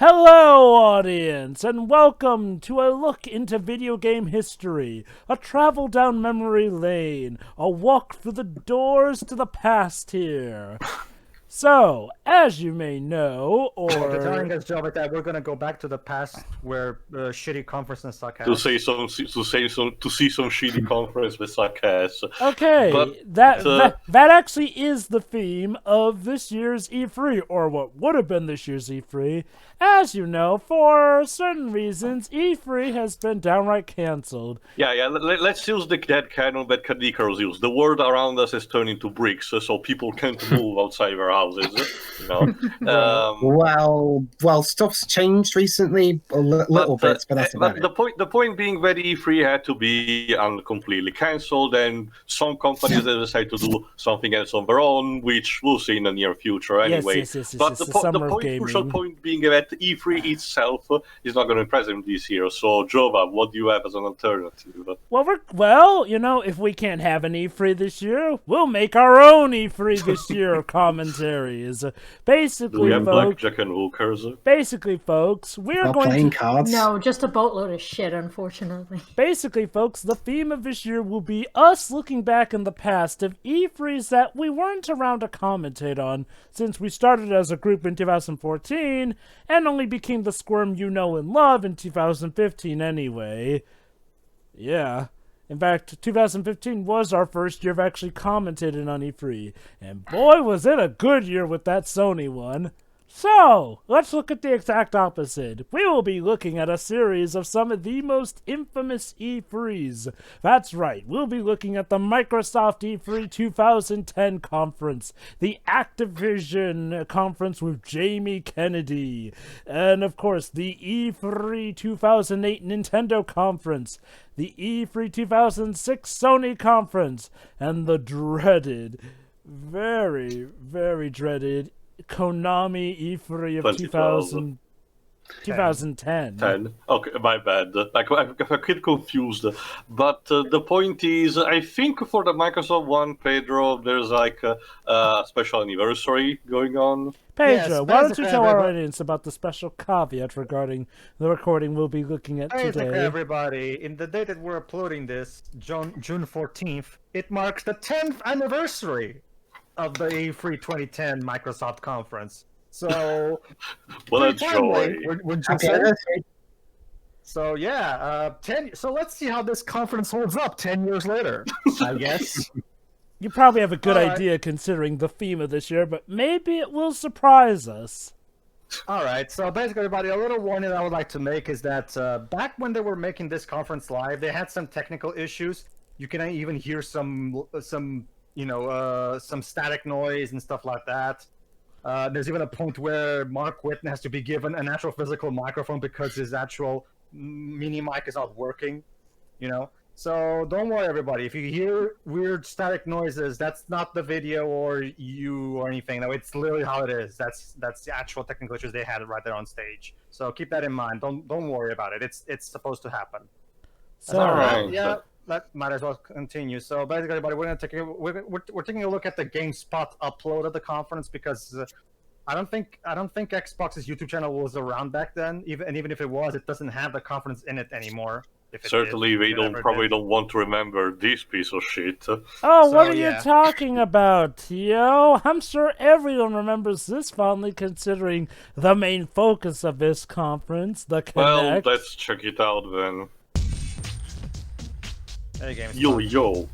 Hello, audience, and welcome to a look into video game history, a travel down memory lane, a walk through the doors to the past here. So, as you may know, They're or... telling us, Joe, that we're gonna go back to the past where shitty conferences suck ass. To see some shitty conference with suck ass. Okay, But, that actually is the theme of this year's E3, or what would have been this year's E3. As you know, for certain reasons, E3 has been downright cancelled. Yeah. Let's use the dead canon that Kadikars used. The world around us is turning to bricks, so people can't move outside their houses. You know. Well, stuff's changed recently a little bit, but that's about it. The point being that E3 had to be completely cancelled, and some companies decide to do something else on their own, which we'll see in the near future anyway. Yes, but the crucial point being that E3 itself is not going to be present this year. So, Jova, what do you have as an alternative? Well, you know, if we can't have an E3 this year, we'll make our own E3 this year commentaries. Basically, do we have folks, blackjack and hookers? Basically, folks, we're going playing to... cards. No, just a boatload of shit, unfortunately. Basically, folks, the theme of this year will be us looking back in the past of E3s that we weren't around to commentate on, since we started as a group in 2014, and only became the Squirm you know and love in 2015 anyway. Yeah. In fact, 2015 was our first year of actually commentating on E3, and boy was it a good year with that Sony one. So, let's look at the exact opposite. We will be looking at a series of some of the most infamous E3s. That's right, we'll be looking at the Microsoft E3 2010 conference, the Activision conference with Jamie Kennedy, and of course the E3 2008 Nintendo conference, the E3 2006 Sony conference, and the dreaded, very, very dreaded Konami E3 of 2010. 10. Okay, my bad. I get confused. But the point is, I think for the Microsoft one, Pedro, there's like a special anniversary going on. Pedro, Yes, why don't you tell our everybody. audience about the special caveat regarding the recording we'll be looking at Basically, today? everybody, in the day that we're uploading this, June 14th, it marks the 10th anniversary of the E3 2010 Microsoft conference. So, What a pretty timely, joy. wouldn't you say? So yeah, 10. So let's see how this conference holds up 10 years later. I guess. You probably have a good All right. idea considering the theme of this year, but maybe it will surprise us. All right. So basically, everybody, a little warning that I would like to make is that back when they were making this conference live, they had some technical issues. You can even hear some static noise and stuff like that. There's even a point where Mark Whitten has to be given an actual physical microphone because his actual mini mic is not working, you know? So don't worry, everybody. If you hear weird static noises, that's not the video or you or anything. No, it's literally how it is. That's the actual technical issues they had right there on stage. So keep that in mind. Don't worry about it. It's supposed to happen. So, All right. Yeah. That might as well continue. So basically, everybody, we're taking a look at the GameSpot upload of the conference because I don't think Xbox's YouTube channel was around back then. Even if it was, it doesn't have the conference in it anymore. If it Certainly, did, they whatever it probably did. don't want to remember this piece of shit. Oh, what So, are you yeah. talking about, yo? I'm sure everyone remembers this fondly considering the main focus of this conference, the Kinect. Well, let's check it out then. Hey, GameSpot. Yo.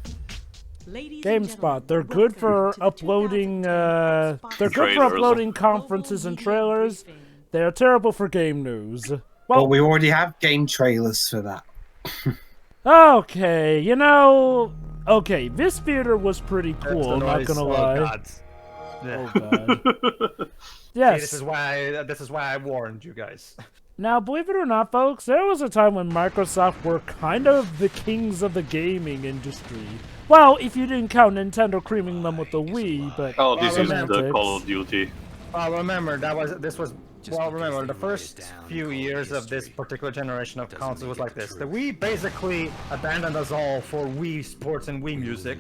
GameSpot, they're good for uploading, Trailers. conferences and trailers. They're terrible for game news. Well, we already have game trailers for that. Okay, you know, this theater was pretty That's the cool, not noise. gonna Oh, lie. God. Oh, Yeah. God. See, Yes. this is why I warned you guys. Now, believe it or not, folks, there was a time when Microsoft were kind of the kings of the gaming industry. Well, if you didn't count Nintendo creaming them with the Wii, but Oh, this is the semantics. Call of Duty. Remember remember the first few years of this particular generation of consoles was like this. The Wii basically abandoned us all for Wii Sports and Wii Music.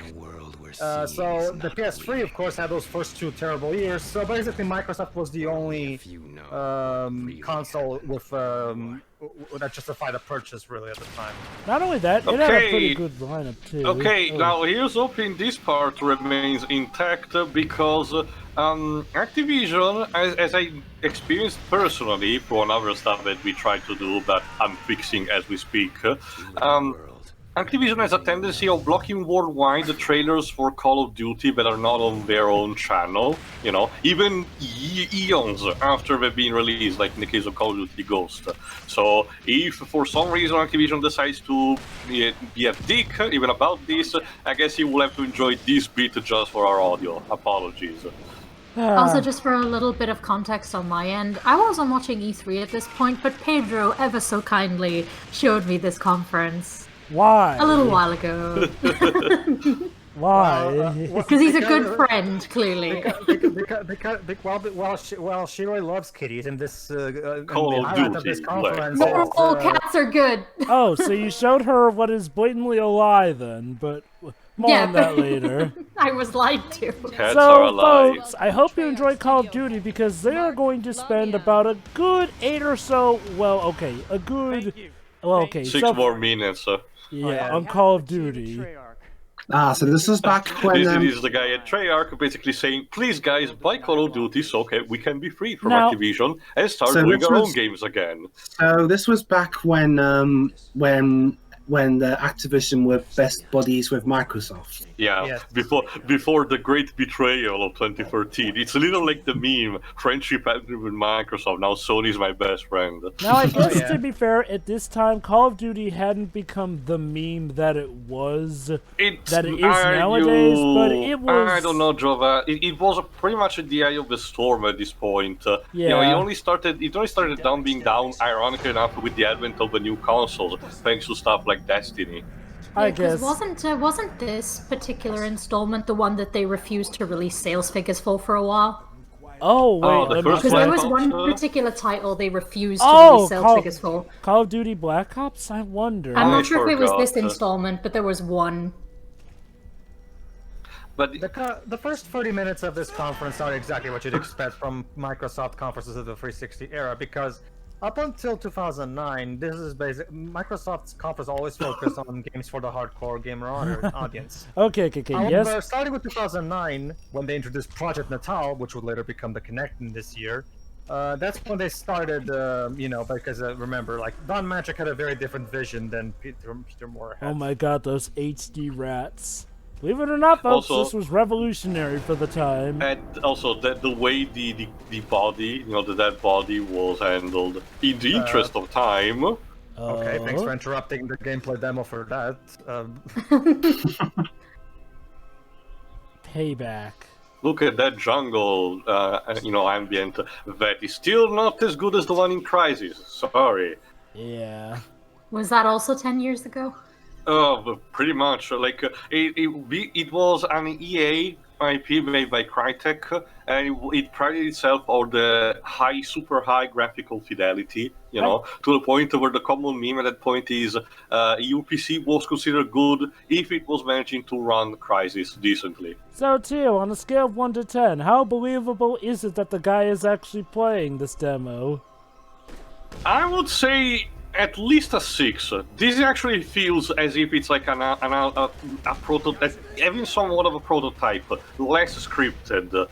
So the PS3, of course, had those first 2 terrible years. So basically, Microsoft was the only console with that justified a purchase really at the time. Not only that, it had a pretty good lineup too. Okay, now here's hoping this part remains intact because Activision, as I experienced personally from other stuff that we try to do, but I'm fixing as we speak. Activision has a tendency of blocking worldwide the trailers for Call of Duty that are not on their own channel, you know, even eons after they've been released, like in the case of Call of Duty Ghost. So if for some reason Activision decides to be a dick even about this, I guess you will have to enjoy this bit just for our audio. Apologies. Also, just for a little bit of context on my end, I wasn't watching E3 at this point, but Pedro ever so kindly showed me this conference. Why? A little while ago. Why? Because he's a good friend, clearly. Well, she really loves kitties, and this Call of highlight of Duty, this conference. No, all cats are good. Oh, so you showed her what is blatantly a lie then, but more on that later. I was lied to. Cats are So, alive. folks, I hope you enjoy Call of Duty because they are going to spend about a good 8 or so, well, okay, a good, well, okay, 6 so, more minutes. yeah, on Call of Duty. So this was back when... This is the guy at Treyarch basically saying, please guys, buy Call of Duty so we can be free from Now- Activision and start So doing this our own was- games again. So this was back when the Activision were best buddies with Microsoft. Yeah, Yes. before the great betrayal of 2013. It's a little like the meme, friendship ended with Microsoft, now Sony's my best friend. Now, I guess yeah. to be fair, at this time, Call of Duty hadn't become the meme that it was, It's, that it is nowadays, but it was... I don't know, Jova. It was pretty much at the eye of the storm at this point. You know, Yeah. it only started down being down, ironically enough, with the advent of the new consoles, thanks to stuff like Destiny. I Because guess. wasn't this particular installment the one that they refused to release sales figures for a while? Oh, wait. Oh, the let me first Because check. there Black was one Ops, particular title they refused to Oh, release sales figures for. Call of Duty Black Ops? I wonder. I'm I not sure if it was this forgot. installment, but there was one. But The first 30 minutes of this conference are exactly what you'd expect from Microsoft conferences of the 360 era, because up until 2009, this is Microsoft's conference always focused on games for the hardcore gamer audience. Okay, yes. However, starting with 2009, when they introduced Project Natal, which would later become the Kinect in this year, that's when they started, because remember, like, Don Matrick had a very different vision than Peter Moore had. Oh my god, those HD rats. Believe it or not, folks, Also- this was revolutionary for the time. And also the way the body, the dead body was handled, in the interest of time. Okay, thanks for interrupting the gameplay demo for that. Payback. Look at that jungle, ambient that is still not as good as the one in Crysis. Sorry. Yeah. Was that also 10 years ago? Pretty much. Like it was an EA IP made by Crytek, and it prided itself on the super high graphical fidelity. To the point where the common meme at that point is your PC was considered good if it was managing to run Crysis decently. So, Tio, on a scale of 1 to 10, how believable is it that the guy is actually playing this demo? I would say at least a 6. This actually feels as if it's like a prototype, having somewhat of a prototype, less scripted.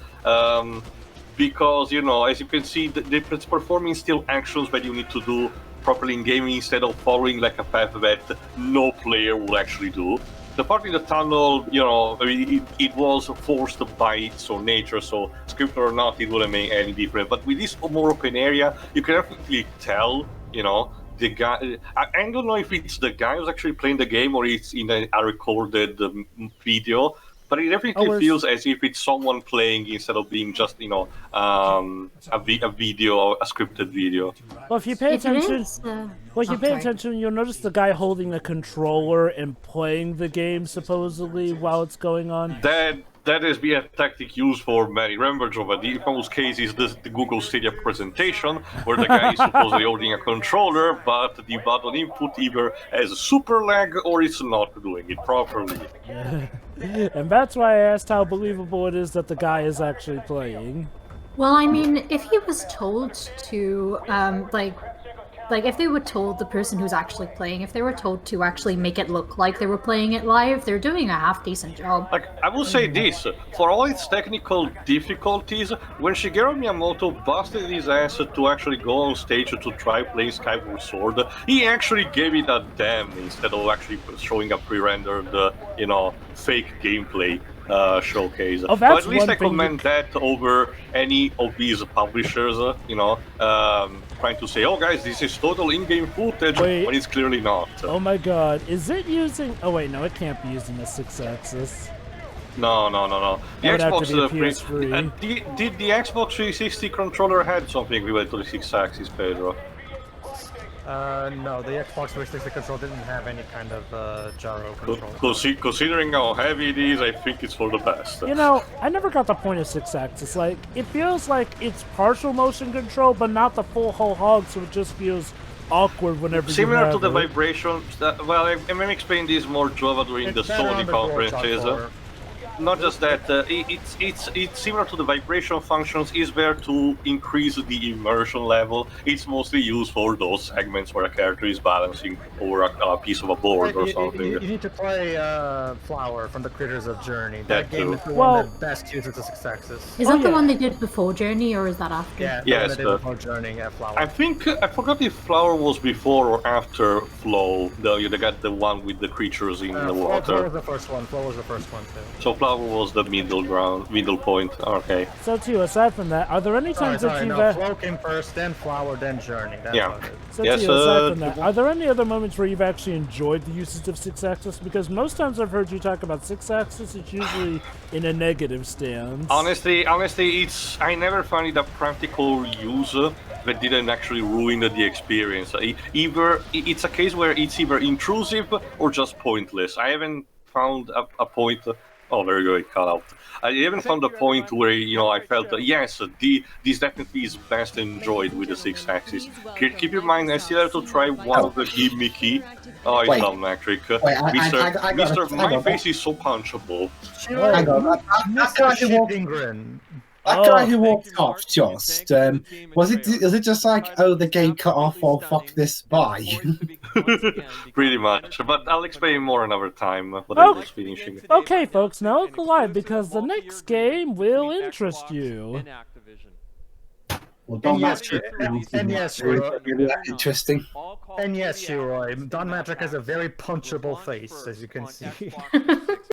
Because, as you can see, it's performing still actions that you need to do properly in gaming instead of following like a path that no player will actually do. The part in the tunnel, it was forced by its own nature, so scripted or not, it wouldn't make any difference. But with this more open area, you can definitely tell, the guy. I don't know if it's the guy who's actually playing the game or it's in a recorded video, but it definitely feels as if it's someone playing instead of being just, a video, a scripted video. Well, if you pay attention, sorry. attention, you'll notice the guy holding a controller and playing the game supposedly while it's going on. that has been a tactic used for many. Remember, Jova, the famous case is the Google Stadia presentation, where the guy is supposedly holding a controller, but the button input either has a super lag or it's not doing it properly. And that's why I asked how believable it is that the guy is actually playing. Well, I mean, if he was told to, like if they were told, the person who's actually playing, if they were told to actually make it look like they were playing it live, they're doing a half-decent job. Like, I will say this, for all its technical difficulties, when Shigeru Miyamoto busted his ass to actually go on stage to try playing Skyward Sword, he actually gave it a damn instead of actually showing a pre-rendered, fake gameplay showcase. Oh, but that's at least one I thing commend that over any of these publishers, trying to say, oh guys, this is total in-game footage, Wait. when it's clearly not. Oh my god, is it using... Oh wait, no, it can't be using a 6-axis. No. The That would have Xbox, to be a PS3. did the Xbox 360 controller had something related to the 6-axis, Pedro? No, the Xbox 360 control didn't have any kind of gyro control. Considering how heavy it is, I think it's for the best. You know, I never got the point of 6-axis. Like, it feels like it's partial motion control, but not the full whole hog, so it just feels awkward whenever Similar you to the have it. vibration. Well, I'm explaining this more Java during the It's better on Sony the conferences. DualShock 4. Not just that, it's similar to the vibration functions. Is there to increase the immersion level. It's mostly used for those segments where a character is balancing over a piece of a board or something. You need to play Flower from the creators of Journey. That That game too. is the Well- one that best uses the 6-axis. Is Oh, that the yeah. one they did before Journey, or is that after? Yeah, Yes, the one that they did before Journey at Flower. I think I forgot if Flower was before or after Flow. They got the one with the creatures in the Flower water. was the first one. Flower was the first one too. So Flower was the middle point. Okay. So, too, aside from that, are there any times that you've... No, Flow came first, then Flower, then Journey. That's Yeah. what it is. So, Yes, Tio, aside from that, are there any other moments where you've actually enjoyed the usage of 6-axis? Because most times I've heard you talk about 6-axis, it's usually in a negative stance. Honestly, I never found it a practical use that didn't actually ruin the experience. It's a case where it's either intrusive or just pointless. I haven't found a point. Oh, very good, it cut out. I haven't found a point where I felt yes, this definitely is best enjoyed with the 6-axis. Keep in mind, I still have to try one of the gimmicky. Oh, it's Wait. not metric. I got My it. face is so punchable. Hang on, that guy who walked, Shittingren. that guy who walked off just, was it just like, oh, the game cut off, oh, fuck this, bye? Pretty much, but I'll explain more another time when I was finishing. Okay, folks, now look alive, because the next game will interest you. Well, Don yes, Matrick and yes, really Shiro. interesting. And yes, Shiroi, Don Matrick has a very punchable face, as you can see.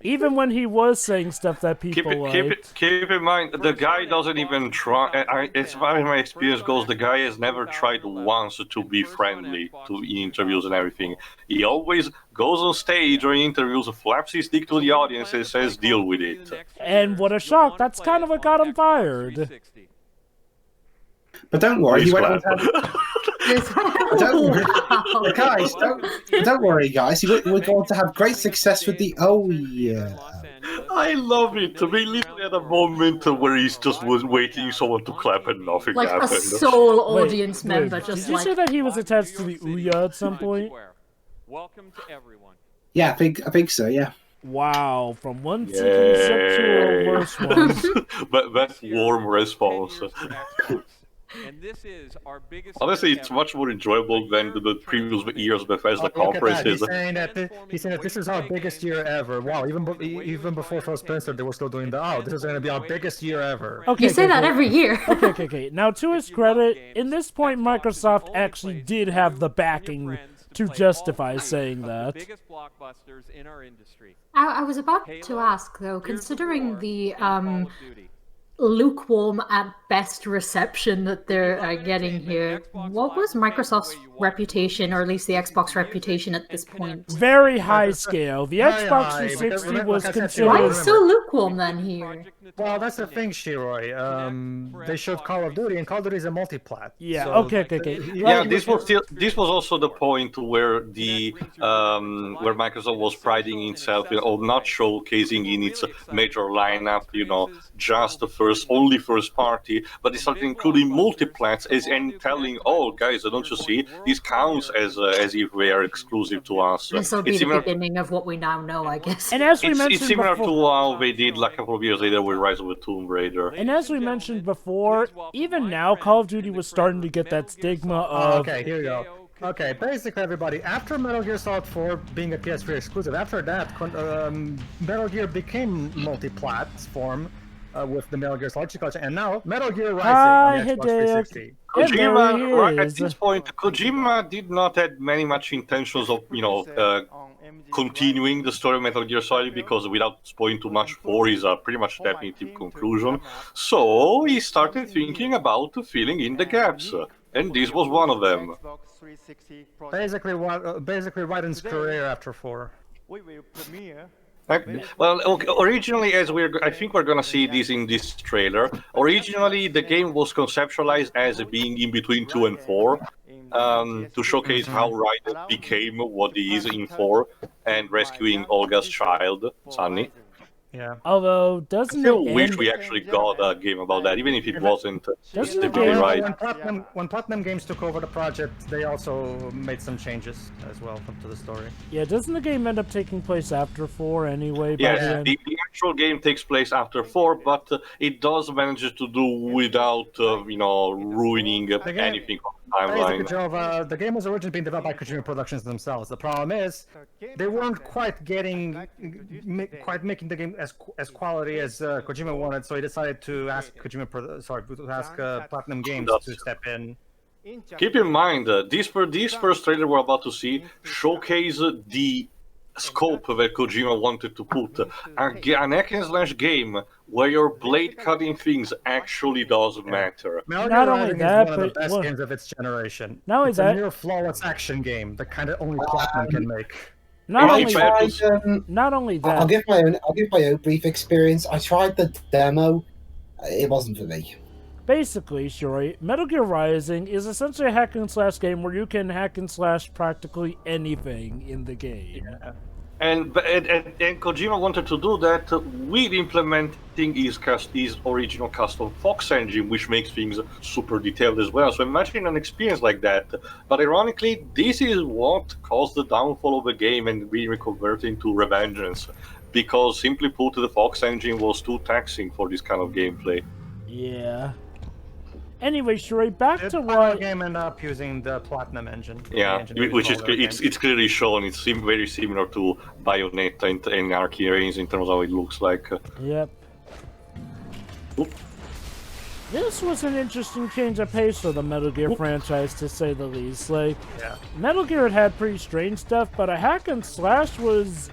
Even when he was saying stuff that people liked. Keep in mind, the guy doesn't even try. As far as my experience goes, the guy has never tried once to be friendly in interviews and everything. He always goes on stage or in interviews, flaps his dick to the audience and says, "Deal with it." And what a shock, that's kind of what got him fired. But don't worry, Please he went on clap. to have, don't worry, guys, don't worry, guys. We're going to have great success with the yeah. I love it. We literally had a moment where he's just was waiting someone to clap and nothing Like a happened. sole audience member, Did just you like... say that he was attached to the Ouya at some point? Welcome to everyone. Yeah, I think so. Yeah. Wow, from one concept to a worse one. But that warm response. And this is our biggest Honestly, it's much more enjoyable than the previous year's Bethesda Look at that. conferences. He's saying that this is our biggest year ever. Wow, even before Phil Spencer, they were still doing that. Oh, this is going to be our biggest year ever. Okay, You say that okay. every year. Okay. Now, to his credit, in this point, Microsoft actually did have the backing to justify saying that. biggest blockbusters in our industry. I was about to ask, though, considering the lukewarm at best reception that they're getting here. What was Microsoft's reputation, or at least the Xbox reputation at this point? Very high scale. The Very Xbox high, 360 because was like I said, considered. Why remember- so lukewarm then here? Well, that's the thing, Shiroi. They showed Call of Duty, and Call of Duty is a multi-plat. Yeah. so- Okay. Yeah, this was also the point where where Microsoft was priding itself on not showcasing in its major lineup, just the only first party, but they started including multiplats and telling, oh guys, don't you see, this counts as if they are exclusive to us. This will be It's the similar, beginning of what we now know, I guess. And as we it's mentioned similar before, to how they did like a couple of years later with Rise of the Tomb Raider. and as we mentioned before, even now Call of Duty was starting to get that stigma of. Okay, here we go. Okay, basically everybody, after Metal Gear Solid 4 being a PS3 exclusive, after that, Metal Gear became multi-platform with the Metal Gear Solid collection, and now Metal Gear Rising Hi, on the Xbox Hideo. 360. And there Kojima, he right at is. this point, Kojima did not have much intentions of, continuing the story of Metal Gear Solid, because without spoiling too much, 4 is a pretty much definitive conclusion. So he started thinking about filling in the gaps, and this was one of them. Basically, Raiden's career after 4. Well, okay, originally, I think we're gonna see this in this trailer. Originally, the game was conceptualized as being in between 2 and 4, to showcase how Raiden became what he is in 4, and rescuing Olga's child, Sunny. Yeah. Although, I doesn't still it wish end? we actually got a game about that, even if it wasn't Doesn't the the game game- right. When Platinum Games took over the project, they also made some changes as well to the story. Yeah, doesn't the game end up taking place after 4 anyway? By Yes, the end? the actual game takes place after 4, but it does manage to do without, ruining anything on the Basically, timeline. Jova, the game was originally being developed by Kojima Productions themselves. The problem is, they weren't quite making the game as quality as Kojima wanted, so he decided to ask Platinum Games to step in. Keep in mind, this first trailer we're about to see showcase the scope that Kojima wanted to put. An hack and slash game where your blade cutting things actually does matter. Metal Not Gear only Rising that, is one of the but- best well, games of its generation. not only It's that- a near flawless action game, the kind of only Platinum can make. Not Well, only it's that, not only I'll that, give my own brief experience. I tried the demo. It wasn't for me. basically, Shuri, Metal Gear Rising is essentially a hack and slash game where you can hack and slash practically anything in the game. And Kojima wanted to do that with implementing his original custom Fox engine, which makes things super detailed as well. So imagine an experience like that. But ironically, this is what caused the downfall of the game and being converted into Revengeance. Because simply put, the Fox engine was too taxing for this kind of gameplay. Yeah. Anyway, Shuri, back The to final what... game ended up using the Platinum engine. the Yeah, engine they which is call it. it's clearly shown. It's very similar to Bayonetta and Arcane Reigns in terms of how it looks like. Yep. Oop. This was an interesting change of pace for the Metal Gear franchise, to say the least. Like, Yeah. Metal Gear had pretty strange stuff, but a hack and slash was,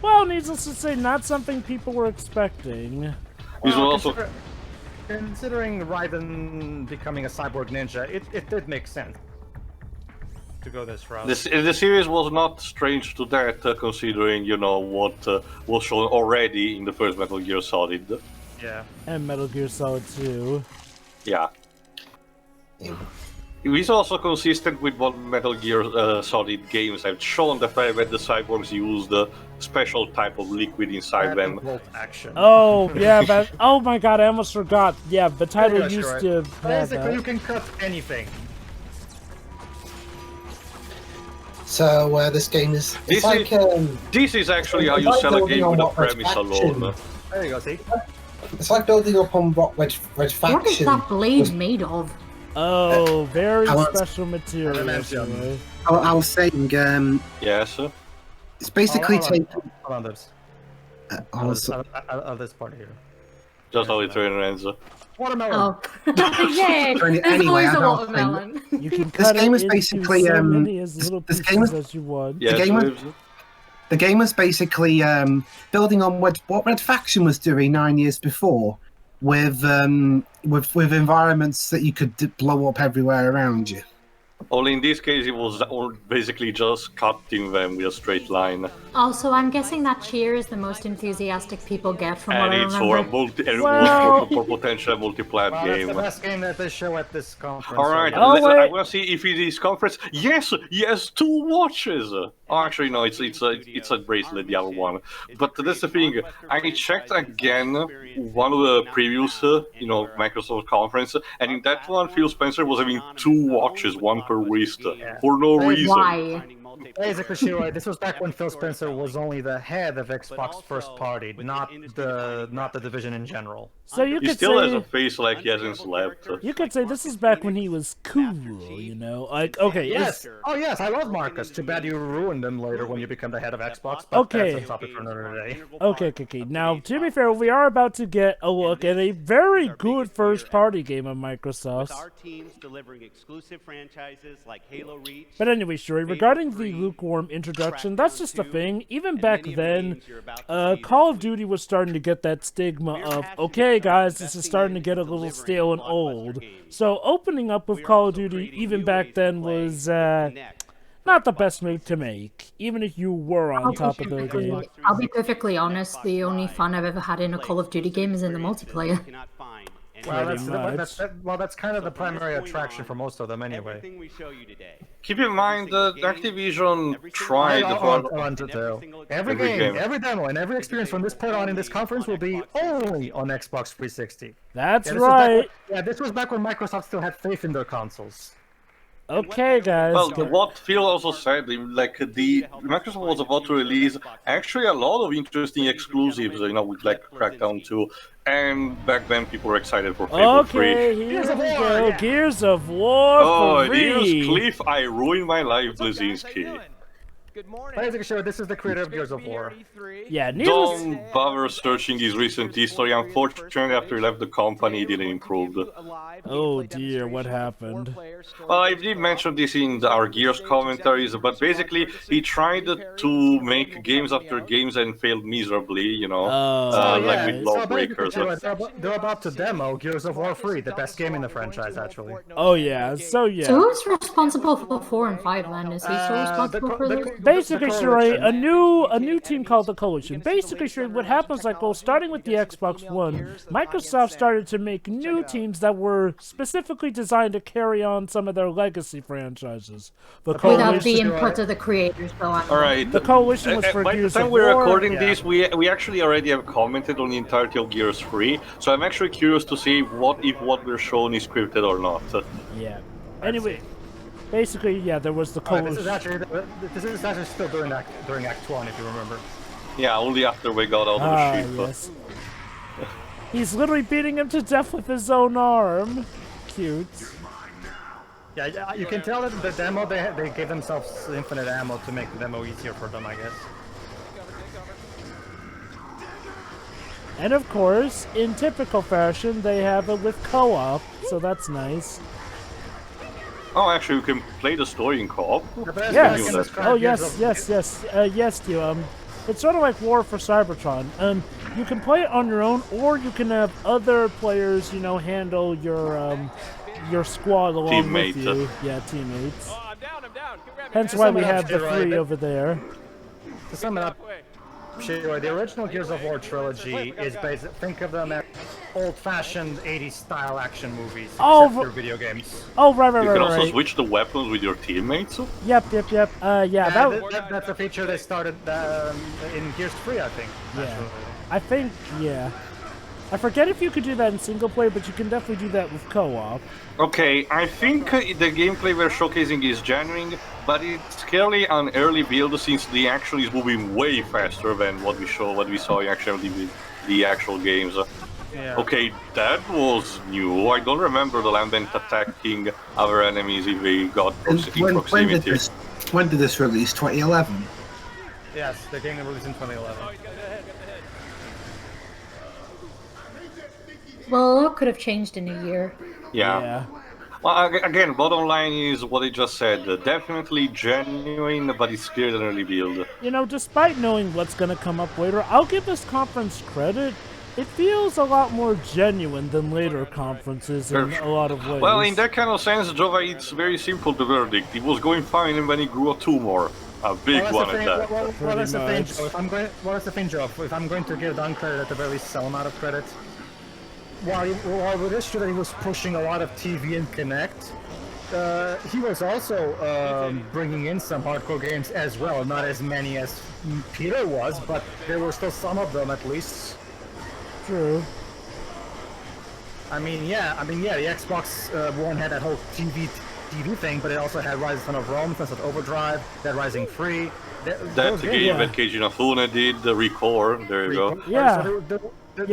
well, needless to say, not something people were expecting. This Well, was also considering Raiden becoming a cyborg ninja, it did make sense to go this route. the series was not strange to that, considering what was shown already in the first Metal Gear Solid. Yeah. And Metal Gear Solid 2. Yeah. It is also consistent with what Metal Gear Solid games have shown, the fact that the cyborgs used a special type of liquid inside them. Bolt action. Oh, yeah, but... Oh my god, I almost forgot. Yeah, the title Yeah, used sure. to have Basically, you that. can cut anything. So this game is This it's like This is actually how you It's like sell a building game on with a what was premise faction. alone. There you go, see? it's like building up on Red What is Faction. that blade made of? Oh, very I want- special material. Adamantium. Shuri. I was saying Yes. it's basically Hold taking. on this. I was This part here. Just how it turns. Watermelon. Oh. Yay! There's Anyway, always I a don't watermelon. You can This cut game it is into basically, so many as this- little this pieces game is- as you want. Yes, game was- Lives. The game was basically building on what Red Faction was doing 9 years before, with environments that you could blow up everywhere around you. Only in this case, it was basically just cutting them with a straight line. Also, I'm guessing that cheer is the most enthusiastic people get from what And I it's for remember. a Well- for potential multiplayer Well, game. that's the best game that they show at this conference. All right, so- Oh, I wait. want to see if it is conference. Yes, yes, 2 watches. Oh, actually, no, it's a bracelet, the other one. But that's the thing. I checked again one of the previous, Microsoft conference, and in that one, Phil Spencer was having 2 watches, one per wrist, for no reason. Why? Basically, Shiro, this was back when Phil Spencer was only the head of Xbox first party, not the division in general. So you He could still has say a face like he hasn't slept. you could say this is back when he was cool, Like, okay, Yes. Oh yes, I love Marcus. Too bad you ruined him later when you become the head of Xbox. But Okay. that's a topic for another day. Okay. Now, to be fair, we are about to get a look at a very good first-party game of Microsoft's. Our teams delivering exclusive franchises like Halo Reach. But anyway, Shuri, regarding the lukewarm introduction, that's just a thing. Even back then, Call of Duty was starting to get that stigma of, okay, guys, this is starting to get a little stale and old. So opening up with Call of Duty, even back then, was not the best move to make, even if you were on top of the game. I'll be perfectly honest, the only fun I've ever had in a Call of Duty game is in the multiplayer. Well, that's kind of the primary attraction for most of them anyway. Everything we show you today. Keep in mind that Activision tried Every game, every demo, and every experience from this point on in this conference will be only on Xbox 360. That's Yeah, this was back right. when- this was back when Microsoft still had faith in their consoles. Okay, guys. Well, what Phil also said, like the Microsoft was about to release actually a lot of interesting exclusives, with like Crackdown 2, and back then people were excited for Fable 3. Okay, here Gears we of War, go. yeah. Gears of War Oh, for here's free. Cliff, I ruined my life, Blazinski. Good morning. Basically, sure, this is the creator of Gears of War. Yeah, needless. Don't bother searching his recent history. Unfortunately, after he left the company, he didn't improve. Oh dear, what happened? Well, I did mention this in our Gears commentaries, but basically, he tried to make games after games and failed miserably, Oh, like with So Lawbreakers. basically, they're about to demo Gears of War 3, the best game in the franchise, actually. Oh yeah, so yeah. So who's responsible for 4 and 5 then? Is he still responsible for those? Basically, the Shuri, Coalition. a new team called the Coalition. Basically, Shuri, what happens, like, well, starting with the Xbox One, Microsoft started to make new teams that were specifically designed to carry on some of their legacy franchises. The Without Coalition, the input of the creators, though. All right. the Coalition was for By the Gears time of we're War. recording this, we actually already have commented on the entirety of Gears 3, so I'm actually curious to see if what we're shown is scripted or not. Yeah. Anyway, basically, yeah, there was the Alright, this Coalition. is actually still during Act 1, if you remember. Yeah, only after we got out of Ah, the ship. yes. He's literally beating him to death with his own arm. Cute. Yeah, you can tell that the demo, they gave themselves infinite ammo to make the demo easier for them, I guess. And of course, in typical fashion, they have it with co-op, so that's nice. Oh, actually, we can play the story in co-op. The best Yes. I can describe Oh, Gears yes, of- yes, you. It's sort of like War for Cybertron. You can play it on your own, or you can have other players, handle your squad along Teammate. with you. Yeah, teammates. Oh, I'm down. Hence why we have the 3 over there. To sum it up, Shiro, the original Gears of War trilogy is based. Think of them as old-fashioned 80s style action movies, Oh, except they're video games. Oh, right, You can also right. switch the weapons with your teammates. Yep. Yeah, That's a feature they started in Gears 3, I think. Yeah. actually. I think, yeah. I forget if you could do that in single player, but you can definitely do that with co-op. Okay, I think the gameplay we're showcasing is genuine, but it's clearly an early build since the action is moving way faster than what we saw actually with the actual games. Yeah. Okay, that was new. I don't remember the Lambent attacking other enemies if they got And in proximity. when did this release? 2011. Yes, the game released in 2011. Well, a lot could have changed in a year. Yeah. Well, again, bottom line is what I just said. Definitely genuine, but it's clear an early build. Despite knowing what's going to come up later, I'll give this conference credit. it feels a lot more genuine than later conferences in a lot of ways. Well, in that kind of sense, Jova, it's very simple, the verdict. It was going fine, and then he grew a tumor. A big one at that. Well, that's the thing, Joe. That's the thing, Joe. If I'm going to give Don credit, at the very least, some amount of credit. While it is true that he was pushing a lot of TV and Kinect, he was also bringing in some hardcore games as well. Not as many as Peter was, but there were still some of them at least. True. I mean, yeah, the Xbox One had that whole TV thing, but it also had Rise of Son of Rome, Sunset Overdrive, Dead Rising 3. That's the game that Keiji Inafune did, the Recore, there you go. Yeah.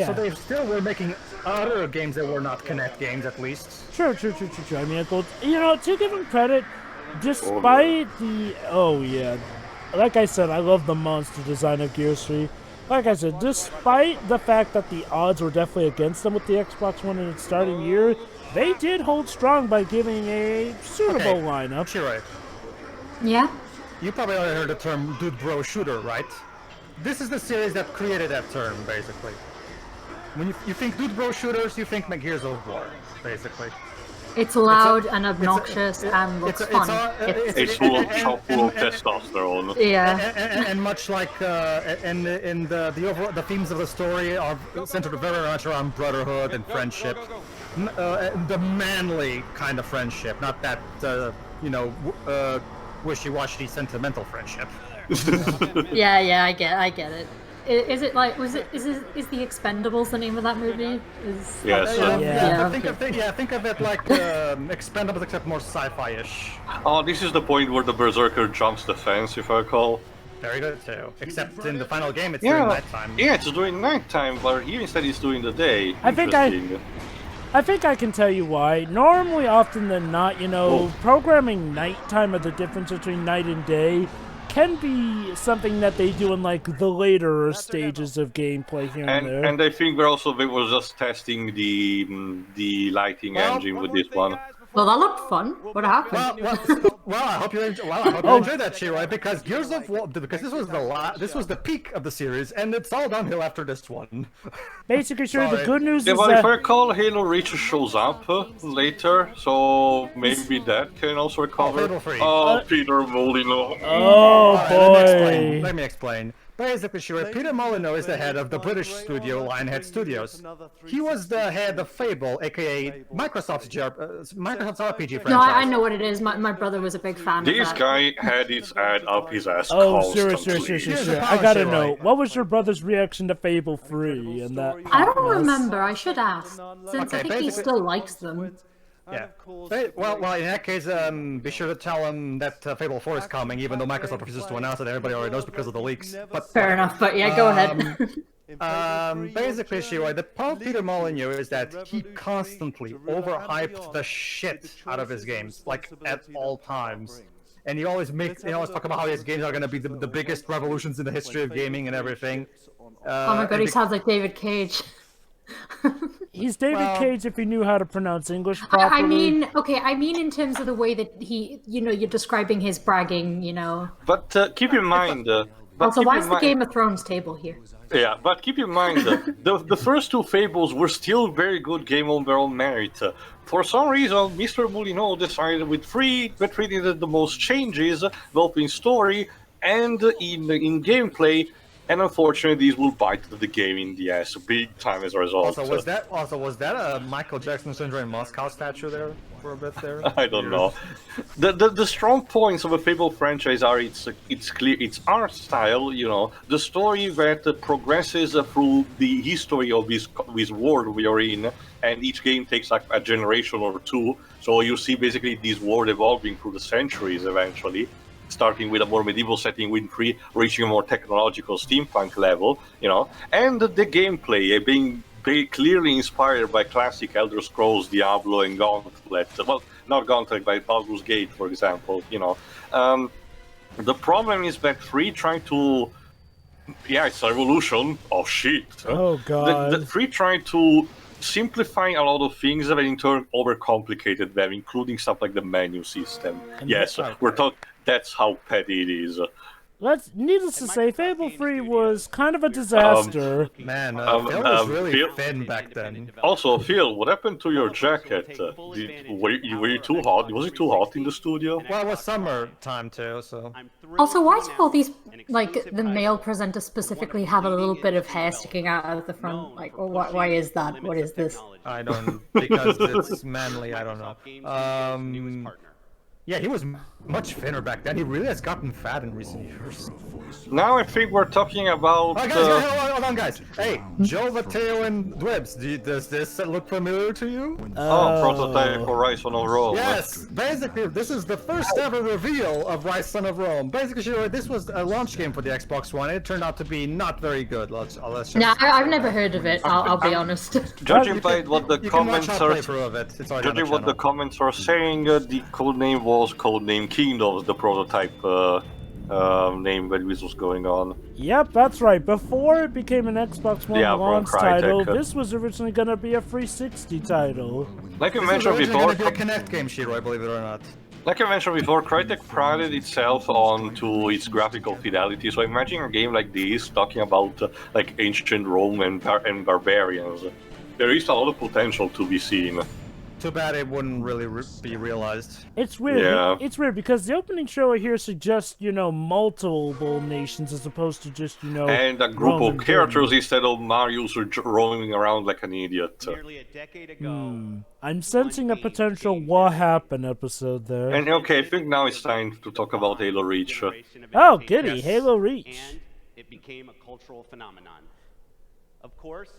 So they still were making other games that were not Kinect games, at least. True. I mean, to give him credit, despite like I said, I love the monster design of Gears 3. Like I said, despite the fact that the odds were definitely against them with the Xbox One in its starting year, they did hold strong by giving a suitable lineup. Sure. Yeah. You probably already heard the term Dude Bro Shooter, right? This is the series that created that term, basically. When you think Dude Bro Shooters, you think Gears of War, basically. It's loud and obnoxious and looks fun. It's full of testosterone. Yeah. And much like the themes of the story are centered very much around brotherhood and friendship. The manly kind of friendship, not that wishy-washy sentimental friendship. Yeah, I get it. Is it like is the Expendables the name of that movie? Yes. Think of it like Expendables, except more sci-fi-ish. Oh, this is the point where the Berserker jumps the fence, if I recall. Very good too. Except in the final game, it's during nighttime. Yeah, it's during nighttime, but here instead it's during the day. I think I can tell you why. Normally, often than not, programming nighttime or the difference between night and day can be something that they do in like the later stages of gameplay here and there. And I think they were just testing the lighting engine with this one. Well, that looked fun. What happened? Well, I hope you enjoyed that, Shiro, because Gears of War, because this was the peak of the series, and it's all downhill after this one. Basically, sure. The good news Yeah, is but that if I recall, Halo Reach shows up later, so maybe that can also recover. Peter Molyneux. Oh boy! Let me explain. Basically, sure. Peter Molyneux is the head of the British studio Lionhead Studios. He was the head of Fable, A.K.A. Microsoft's RPG franchise. No, I know what it is. My brother was a big fan of that. This guy had his head up his ass constantly. Sure. I gotta know. What was your brother's reaction to Fable 3 and that? I don't remember. I should ask, since I think he still likes them. Yeah. Well, in that case, be sure to tell him that Fable 4 is coming, even though Microsoft refuses to announce it. Everybody already knows because of the leaks. But fair enough. But yeah, go ahead. Basically, Shiro, the problem with Peter Molyneux is that he constantly overhyped the shit out of his games, like at all times. And he always talk about how his games are going to be the biggest revolutions in the history of gaming and everything. Oh my god, he sounds like David Cage. He's David Cage if he knew how to pronounce English properly. I mean in terms of the way that he, you're describing his bragging, But keep in mind... also, why is the Game of Thrones table here? Yeah, but keep in mind, the first two Fables were still very good game on their own merit. For some reason, Mr. Molyneux decided with 3 that needed the most changes, both in story and in gameplay. And unfortunately, these will bite the game in the ass big time as a result. Was that a Michael Jackson Syndrome Moscow statue there for a bit there? I don't know. The strong points of a Fable franchise are its art style, the story that progresses through the history of this world we are in, and each game takes like a generation or two. So you see basically this world evolving through the centuries eventually. Starting with a more medieval setting, with 3 reaching a more technological steampunk level, and the gameplay being clearly inspired by classic Elder Scrolls, Diablo, and Gauntlet. Well, not Gauntlet, by Baldur's Gate, for example. The problem is that 3 trying to, it's a revolution. Oh shit! Oh god! The 3 trying to simplify a lot of things that in turn overcomplicated them, including stuff like the menu system. Yes, we're talking. That's how petty it is. Needless to say, Fable 3 was kind of a disaster. Man, Phil was really Phil- thin back then. Also, Phil, what happened to your jacket? Were you too hot? Was it too hot in the studio? Well, it was summertime too, so. Also, why do all these, like, the male presenters specifically have a little bit of hair sticking out of the front? Like, or why is that? What is this? I don't, because it's manly, I don't know. Yeah, he was much thinner back then. He really has gotten fat in recent years. Now I think we're talking about. Oh, guys, hold on, guys. Hey, Joe, Mateo, and Dwibs, does this look familiar to you? Prototype for Rise of Rome. Yes, basically, this is the first ever reveal of Rise Son of Rome. Basically, Shiro, this was a launch game for the Xbox One. It turned out to be not very good. Let's No, I've never heard of it. I'll be honest. Judging by what the comments are, judging what the comments are saying, the code name was Codename Kingdoms, the prototype name when this was going on. Yep, that's right. Before it became an Xbox One launch from title, Crytek. this was originally going to be a 360 title. Like I This mentioned is before, originally gonna be a Kinect game, Shiro, believe it or not. like I mentioned before, Crytek prided itself on to its graphical fidelity. So imagine a game like this talking about like ancient Rome and barbarians. There is a lot of potential to be seen. Too bad it wouldn't really be realized. It's weird. Yeah. It's weird because the opening trailer here suggests, multiple nations as opposed to just, And a group Roman of characters instead of Marius roaming around like an idiot. Nearly a decade ago. I'm sensing a potential what happened episode there. And okay, I think now it's time to talk about Halo Reach. Oh, goody, Halo Reach. And it became a cultural phenomenon. Of course,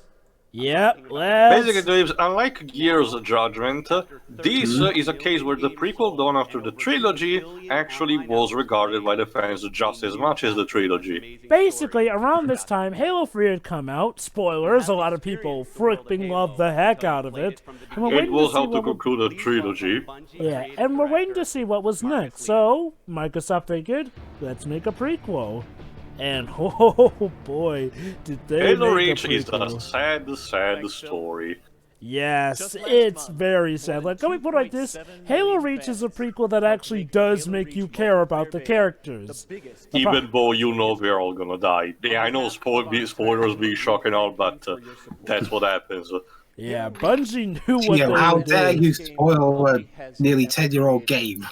Yep, let's... Basically, unlike Gears Judgment, this is a case where the prequel done after the trilogy actually was regarded by the fans just as much as the trilogy. Basically, around this time, Halo 3 had come out. Spoilers, a lot of people freaking loved the heck out of it. And we're It waiting was to see how to what conclude a trilogy. Yeah, and we're waiting to see what was next. So, Microsoft figured, let's make a prequel. And oh boy, did they Halo make Reach a is prequel. a sad, sad story. Yes, it's very sad. Like, let me put it like this. Halo Reach is a prequel that actually does make you care about the characters. Even though you know we're all gonna die. Yeah, I know spoilers being shocking out, but that's what happens. Yeah, Bungie knew what they How were dare doing. you spoil a nearly 10-year-old game?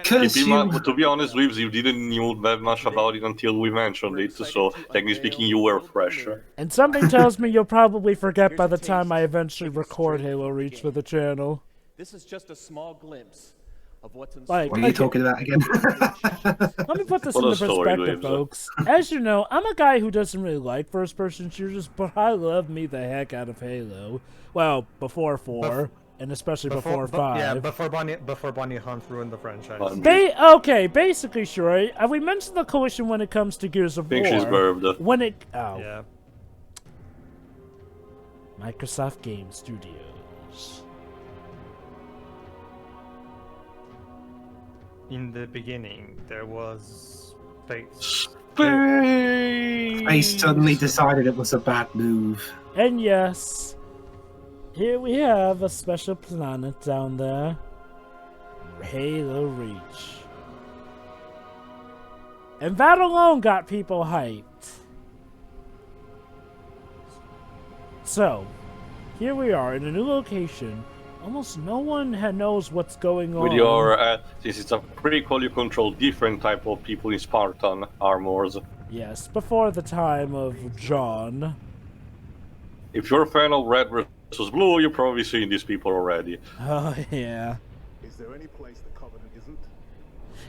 Curse you! To be honest, Reeves, you didn't know that much about it until we mentioned it, so technically speaking, you were fresh. And something tells me you'll probably forget by the time I eventually record Halo Reach for the channel. This is just a small glimpse of what's in Like, What are you talking about again? Let me put this What into a story, perspective, Lives. folks. As you know, I'm a guy who doesn't really like first-person shooters, but I love me the heck out of Halo. Well, before 4, and especially before 5. Yeah, before Bonnie Hunt ruined the franchise. Okay, basically, sure. We mentioned the coalition when it comes to Gears of I think War. she's burped. When it... Yeah. Microsoft Game Studios. In the beginning, there was space. I suddenly decided it was a bad move. And yes, here we have a special planet down there. Halo Reach. And that alone got people hyped. So, here we are in a new location. Almost no one knows what's going on. With your, since it's a prequel, you control different type of people in Spartan armors. Yes, before the time of John. If you're a fan of Red versus Blue, you've probably seen these people already. Oh, yeah. Is there any place the Covenant isn't?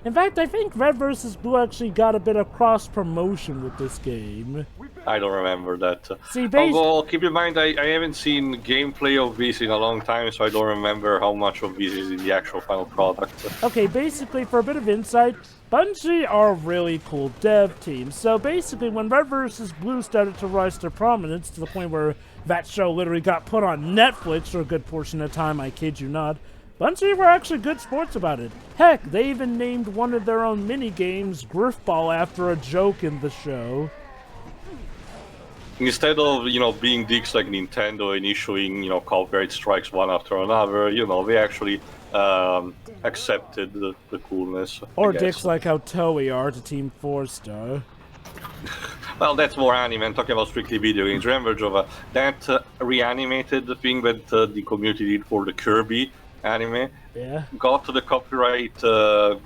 In fact, I think Red vs. Blue actually got a bit of cross-promotion with this game. I don't remember that. See, Although, keep in mind, I haven't seen gameplay of this in a long time, so I don't remember how much of this is in the actual final product. Okay, basically, for a bit of insight, Bungie are a really cool dev team. So basically, when Red vs. Blue started to rise to prominence to the point where that show literally got put on Netflix for a good portion of time, I kid you not, Bungie were actually good sports about it. Heck, they even named one of their own mini-games Griffball after a joke in the show. Instead of, being dicks like Nintendo and issuing, copyright strikes one after another, they actually accepted the coolness. Or I guess. dicks like how Toei are to Team 4-star. Well, that's more anime. I'm talking about strictly video games. Remember, Jova, that reanimated thing that the community did for the Kirby anime got the copyright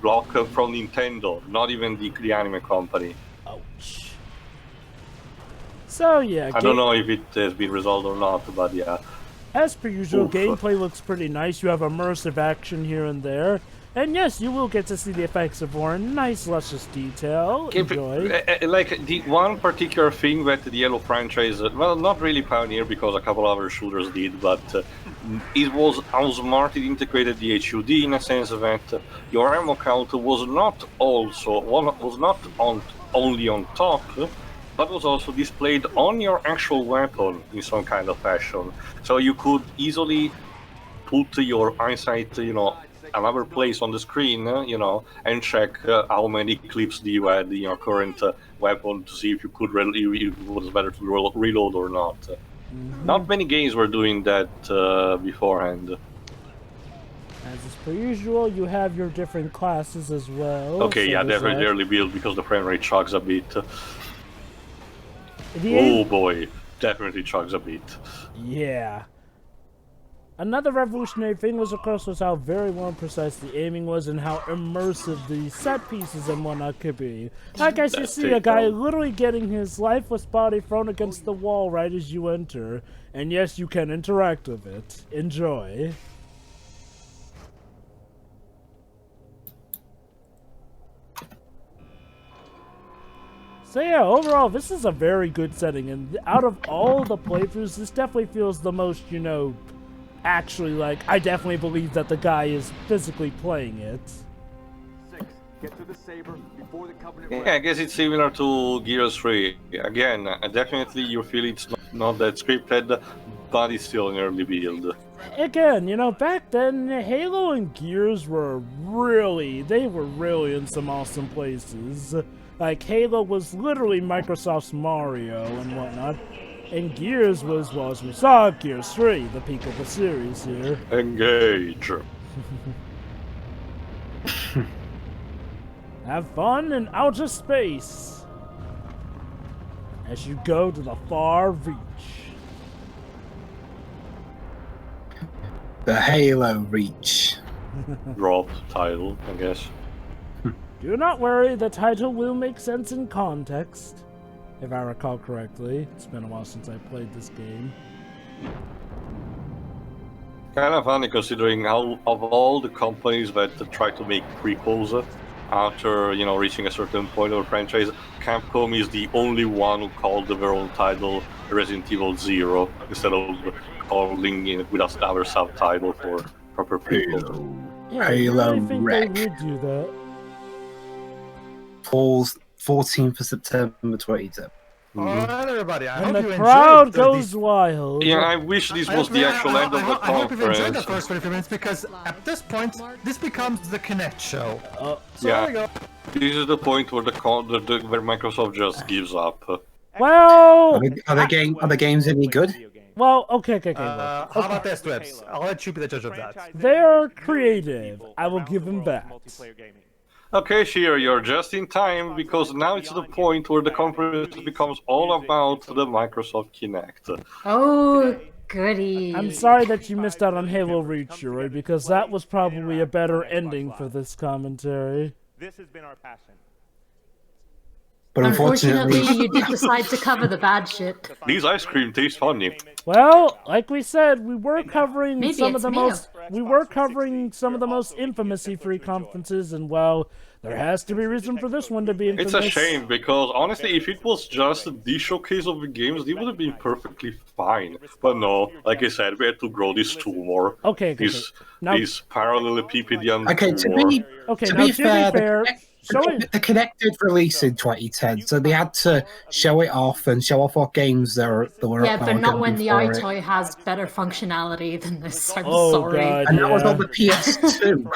block from Nintendo, not even the anime company. Ouch. So yeah, I don't know if it has been resolved or not, but yeah. As per usual, gameplay looks pretty nice. You have immersive action here and there. And yes, you will get to see the effects of war in nice, luscious detail. Enjoy. Like, the one particular thing that the Yellow franchise, well, not really pioneered because a couple other shooters did, but it was how smart it integrated the HUD in a sense that your ammo count was not only on top, but was also displayed on your actual weapon in some kind of fashion. So you could easily put your eyesight, another place on the screen, and check how many clips do you had in your current weapon to see if you could it was better to reload or not. Not many games were doing that beforehand. As is per usual, you have your different classes as well. Okay, so yeah, definitely early build because the frame rate chugs a bit. Oh boy, definitely chugs a bit. Yeah. Another revolutionary thing was, of course, how very well and precise the aiming was and how immersive the set pieces and whatnot could be. Like as you see a guy literally getting his lifeless body thrown against the wall right as you enter. And yes, you can interact with it. Enjoy. So yeah, overall, this is a very good setting, and out of all the playthroughs, this definitely feels the most, actually, like, I definitely believe that the guy is physically playing it. Get to the saber before the Covenant. Yeah, I guess it's similar to Gears 3. Again, definitely you feel it's not that scripted, but it's still an early build. Again, back then, Halo and Gears were really in some awesome places. Like, Halo was literally Microsoft's Mario and whatnot. And Gears was, well, as we saw, Gears 3, the peak of the series here. Engage. Have fun in outer space as you go to the far reach. The Halo Reach. Drop title, I guess. Do not worry, the title will make sense in context. If I recall correctly. It's been a while since I played this game. Kind of funny considering how, of all the companies that try to make prequels after, reaching a certain point of the franchise, Capcom is the only one who called their own title Resident Evil 0 instead of calling it with another subtitle for proper prequel. Yeah, Halo I really think Wreck. they would do that. Falls 14th of September 2010. Alright, everybody. I And hope the you crowd enjoyed goes wild. Yeah, I wish this was the actual end of the I hope you've enjoyed the conference. first 25 minutes because at this point, this becomes the Kinect show. So Yeah. there we go. This is the point where where Microsoft just gives up. Well, Are the games any good? well, okay. How about this, Twibs? I'll let you be the judge of that. They're creative. I will give them that. Okay, Sheer, you're just in time because now it's the point where the conference becomes all about the Microsoft Kinect. Oh, goody. I'm sorry that you missed out on Halo Reach, Yuri, because that was probably a better ending for this commentary. This has been our passion. But Unfortunately, unfortunately, you did decide to cover the bad shit. These ice cream taste funny. Well, like we said, we were covering Maybe some of it's the mayo. most infamous E3 conferences, and well, there has to be reason for this one to be infamous. It's a shame because honestly, if it was just the showcase of the games, they would have been perfectly fine. But no, like I said, we had to grow these two more. Okay. Now, These parallelepipedian okay, two to more. be fair, the Kinect did release in 2010, so they had to show it off and show off what games there were. Yeah, but not when the for it. iToy has better functionality than this. I'm Oh, sorry. God. And that was Yeah. on the PS2.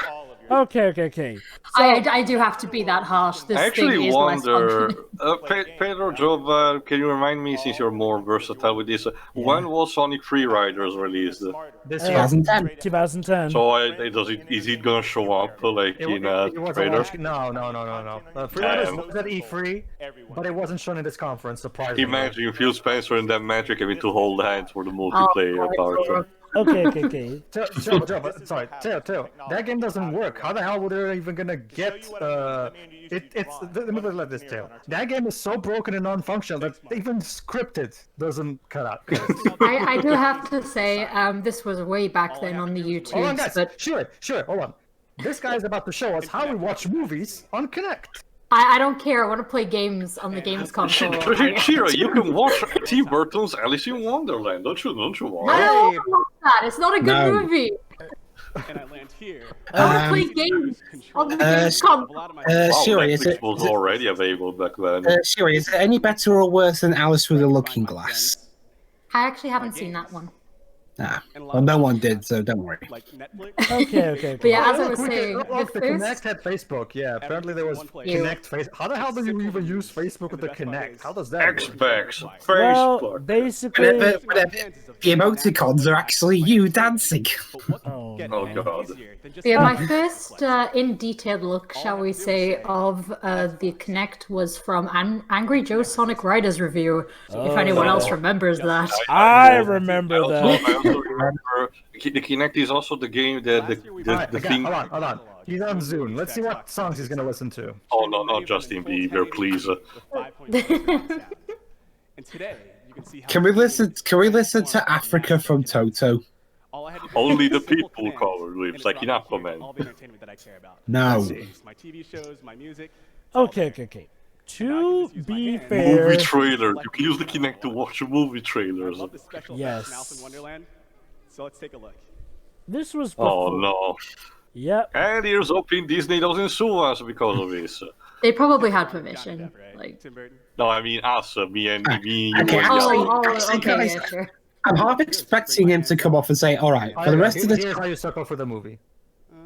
Okay. I do have to be that harsh. This I actually thing is less wonder, functioning. Pedro, Job, can you remind me, since you're more versatile with this, when was Sonic Free Riders released? This year. 2010. 2010. So is it gonna show up like in a It was a trailer? launch. No. Free Riders was at E3, but it wasn't shown in this conference. Surprisingly. Imagine Phil Spencer and that Magic having to hold hands for the multiplayer part. Okay. Teo, that game doesn't work. How the hell would they even gonna get? Let me put it like this, Teo. That game is so broken and non-functional that even scripted doesn't cut out. I do have to say, this was way back then on the YouTube. Hold on, guys. But Sure. Hold on. This guy is about to show us how we watch movies on Kinect. I don't care. I want to play games on the games console. Shira, you can watch Tim Burton's Alice in Wonderland, don't you want? I don't want that. It's not a good movie. And I land here. I want to play games on the games console. Shiri, is Netflix it was already available back then. Shiri, is it any better or worse than Alice with a Looking Glass? I actually haven't seen that one. Nah, well, no one did, so don't worry. Like Netflix. Okay. But yeah, as I was saying, Look, the the Kinect first... had Facebook. Yeah, apparently there was Kinect face. How the hell do you even use Facebook with the Kinect? How does that work? Xbox, Well, Facebook. basically, The emoticons are actually you dancing. oh, Oh god. Yeah, my first in-detailed look, shall we say, of the Kinect was from Angry Joe Sonic Riders review, if anyone else remembers that. I remember I that. also remember the Kinect is also the game that the thing. Hold on. He's on Zoom. Let's see what songs he's gonna listen to. Oh no, not Justin Bieber, please. And today, you can see how Can we listen to Africa from Toto? Only the people cover lips, like in Aquaman. all the entertainment that I care about. No. My TV shows, my music. Okay. To be Movie fair, trailer. You can use the Kinect to watch movie I trailers. love the special Yes. effects from Alice in Wonderland. So let's take a look. this was Oh before. no. Yep. And here's hoping Disney doesn't sue us because of this. They probably had permission. Right? Like... Tim Burton. No, I mean us, me and you Okay, and actually- Yao. actually, okay, guys, yeah, sure. I'm half expecting him to come off and say, "All right, for the rest of the Here's how you suck up for the movie.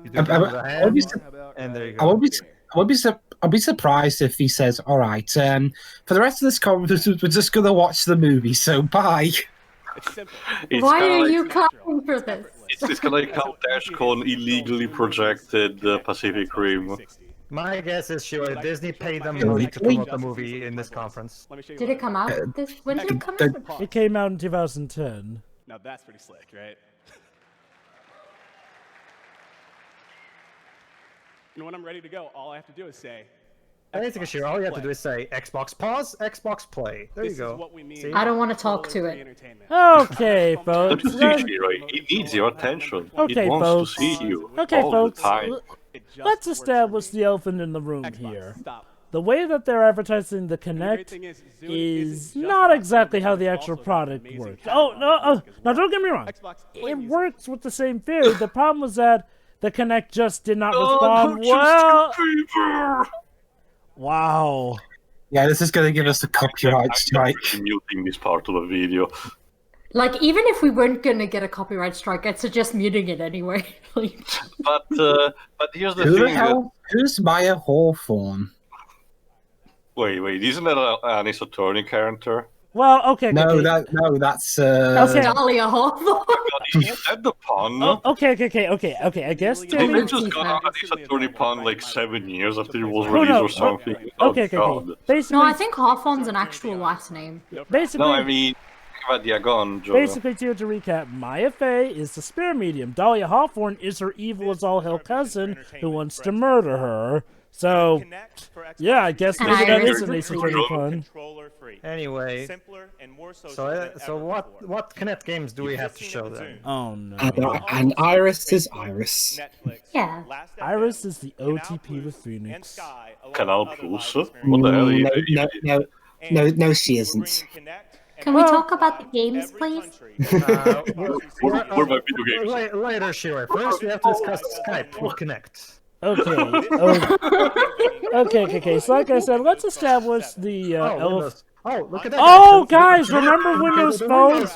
You do I- it with the I- I'll be hand, and there you I go. won't be surprised if he says, "All right, for the rest of this conference, we're just gonna watch the movie. So bye." It's simple. It's Why kinda are like, you clapping for this? It's kind of like how Dashcon illegally projected Pacific Rim. My guess is sure Disney paid them money to promote the movie in this conference. Let me show you Did what it come out? When did it come out? It came out in 2010. Now that's pretty slick, right? And when I'm ready to go, all I have to do is say, Basically, sure, all you have to do is say Xbox pause, Xbox play. There you this is go. what we need. See? I don't want to talk to Free it. entertainment. Okay, Don't folks. you see, Shiro? It needs your attention. Okay, it wants folks. to see you Okay, all folks. the time. It just Let's works establish for me. the elephant in the room Xbox, here. Stop. The way that they're advertising the And the great Kinect thing is, Zune is isn't just not about exactly how games, the it's actual also got product amazing works. catalog Oh, no, music as now well. don't get me wrong. Xbox Play It Music. works with the same theory. The problem was that the Kinect just did not Oh, respond Justin well. Bieber! Wow. Yeah, this is gonna give us a copyright strike. I'm muting this part of the video. Like, even if we weren't gonna get a copyright strike, I'd suggest muting it anyway. Like, But here's the Who the thing. hell? Who's Maya Hawthorne? Wait, isn't that an Ace Attorney character? Well, okay. No, okay. that's Okay. Dahlia Hawthorne. Is that the pun? Oh, okay. I guess They Timmy. just got an Ace Attorney pun like 7 years after it was Oh, released no. or something. Okay. God. Basically, No, I think Hawthorne's an actual last name. basically, No, I mean, about the Agon, Joe. basically, to recap, Maya Fey is the spear medium. Dahlia Hawthorne is her evil as all hell cousin who wants to murder her. So, yeah, I guess maybe that is an Ace Attorney pun. Anyway, so what Kinect games do we have to show then? Oh no. and Iris is Iris. Yeah. Iris is the OTP with Phoenix. Canal Plus? What the hell? No, she isn't. Can we talk about the games, please? What about video games? Later, Shiro. First, we have to discuss Skype with Kinect. Okay. Okay. So, like I said, let's establish the elephant. Oh, look at that! Oh, guys, remember Windows Phone?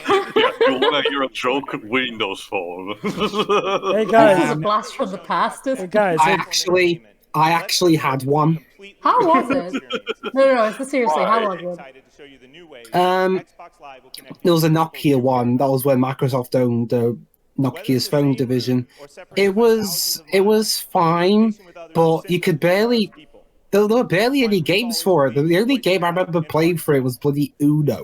Yeah, you wanna hear a joke? Windows Phone. Hey This is a guys, blast from the past. hey guys, I hey, actually had one. How was it? No, seriously, how was it? There was a Nokia one. That was when Microsoft owned Nokia's phone division. It was fine, but you could barely. There were barely any games for it. The only game I remember playing for it was bloody Uno.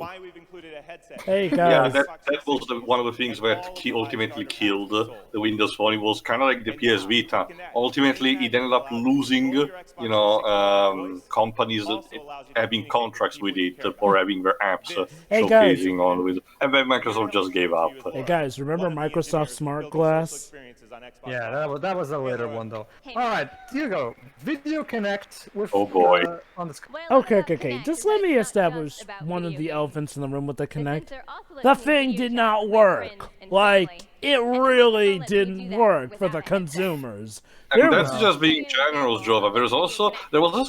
hey Yeah, guys. that was one of the things that ultimately killed the Windows Phone. It was kind of like the PS Vita. Ultimately, it ended up losing, companies that having contracts with it for having their apps Hey, guys. showcasing on with, and then Microsoft just gave up. Hey guys, remember Microsoft Smart Glass? Yeah, that was a later one though. All right, here you go. Video Kinect with. Oh, boy. On the screen. Okay. Just let me establish one of the elephants in the room with the Kinect. The thing did not work. Like, it really didn't work for the consumers. And that's just being generous, Jova. There was also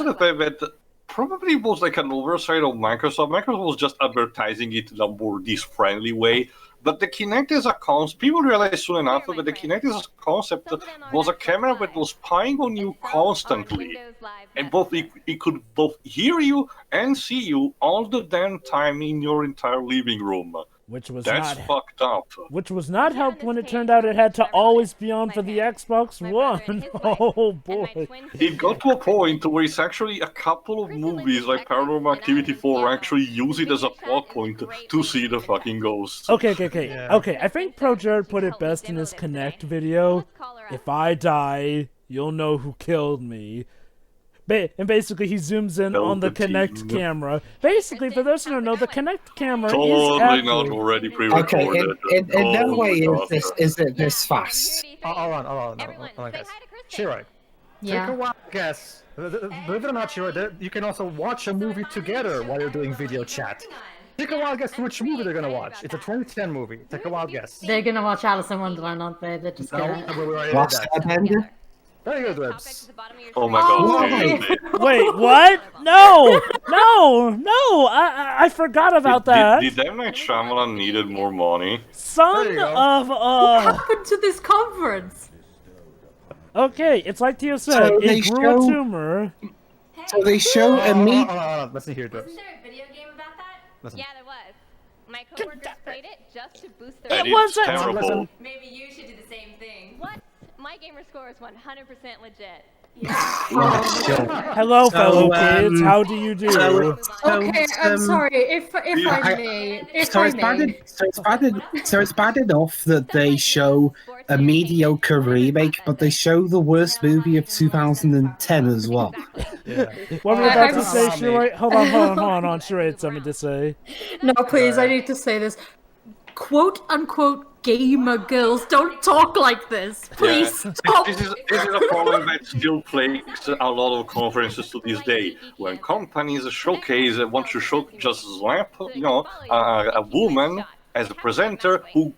the fact that probably was like an oversight of Microsoft. Microsoft was just advertising it in a more this-friendly way. But the Kinect as a concept, people realized soon enough that the Kinect as a concept was a camera that was spying on you constantly. And it could both hear you and see you all the damn time in your entire living room. Which was That's not fucked up. which was not helped when it turned out it had to always be on for the Xbox One. Oh boy. It got to a point where it's actually a couple of movies like Paranormal Activity 4 actually use it as a plot point to see the fucking ghosts. Okay. Okay, I think Pro Jared put it best in his Kinect video. If I die, you'll know who killed me. And basically, he zooms in on the Kinect camera. Basically, for those who don't know, the Kinect camera Totally is not actually... already pre-recorded. Okay, in no way is it this fast. Hold on, guys. Shiroi, take a Yeah. wild guess. Believe it or not, Shiroi, you can also watch a movie together while you're doing video chat. Take a wild guess which movie they're gonna watch. It's a 2010 movie. Take a wild guess. They're gonna watch Alice in Wonderland, aren't they? They're just No, gonna... we already did Last that. Airbender? Very good, Webs. Oh my god, Oh, seriously. Wait, what? No! I forgot about that. Did M. Night Shyamalan needed more money? Son There you go. of What happened to this conference? Okay, it's like Tio said, So they it grew show- a tumor. So they show a meat. Hold on. Let's see here, Webs. Wasn't there a video game about that? Listen. Yeah, there was. My coworkers played it just to boost It their. It's wasn't- terrible. Maybe you should do the same thing. What? My gamer score is 100% legit. Hello, fellow kids. How do you do? Okay, I'm sorry. If I may, So it's bad enough that they show a mediocre remake, but they show the worst movie of 2010 as well. What were you about to I'm say, sorry. Sheree? Hold on. Sheree had something to say. No, please, I need to say this. Quote unquote gamer girls, don't talk like this. Please stop. This is a problem that still plagues a lot of conferences to this day. When companies showcase, want to just slap, a woman as a presenter who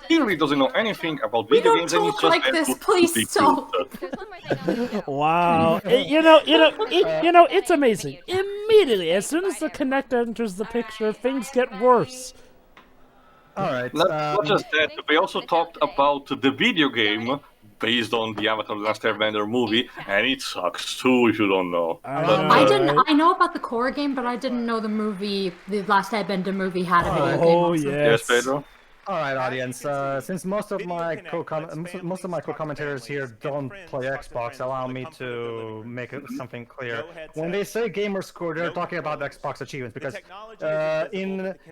clearly doesn't know anything about We video don't games and it's talk just like there this. to Please be stop. cute. Wow. It's amazing. Immediately, as soon as the Kinect enters the picture, things get worse. All right. Not just that, they also talked about the video game based on the Avatar: The Last Airbender movie, and it sucks too if you don't know. I know about the core game, but I didn't know the movie, the Last Airbender movie, had a video game. Oh, also. yes. Yes, Pedro? All right, audience. Since most of my co-commentators here don't play Xbox, allow me to make something clear. When they say gamer score, they're talking about Xbox achievements because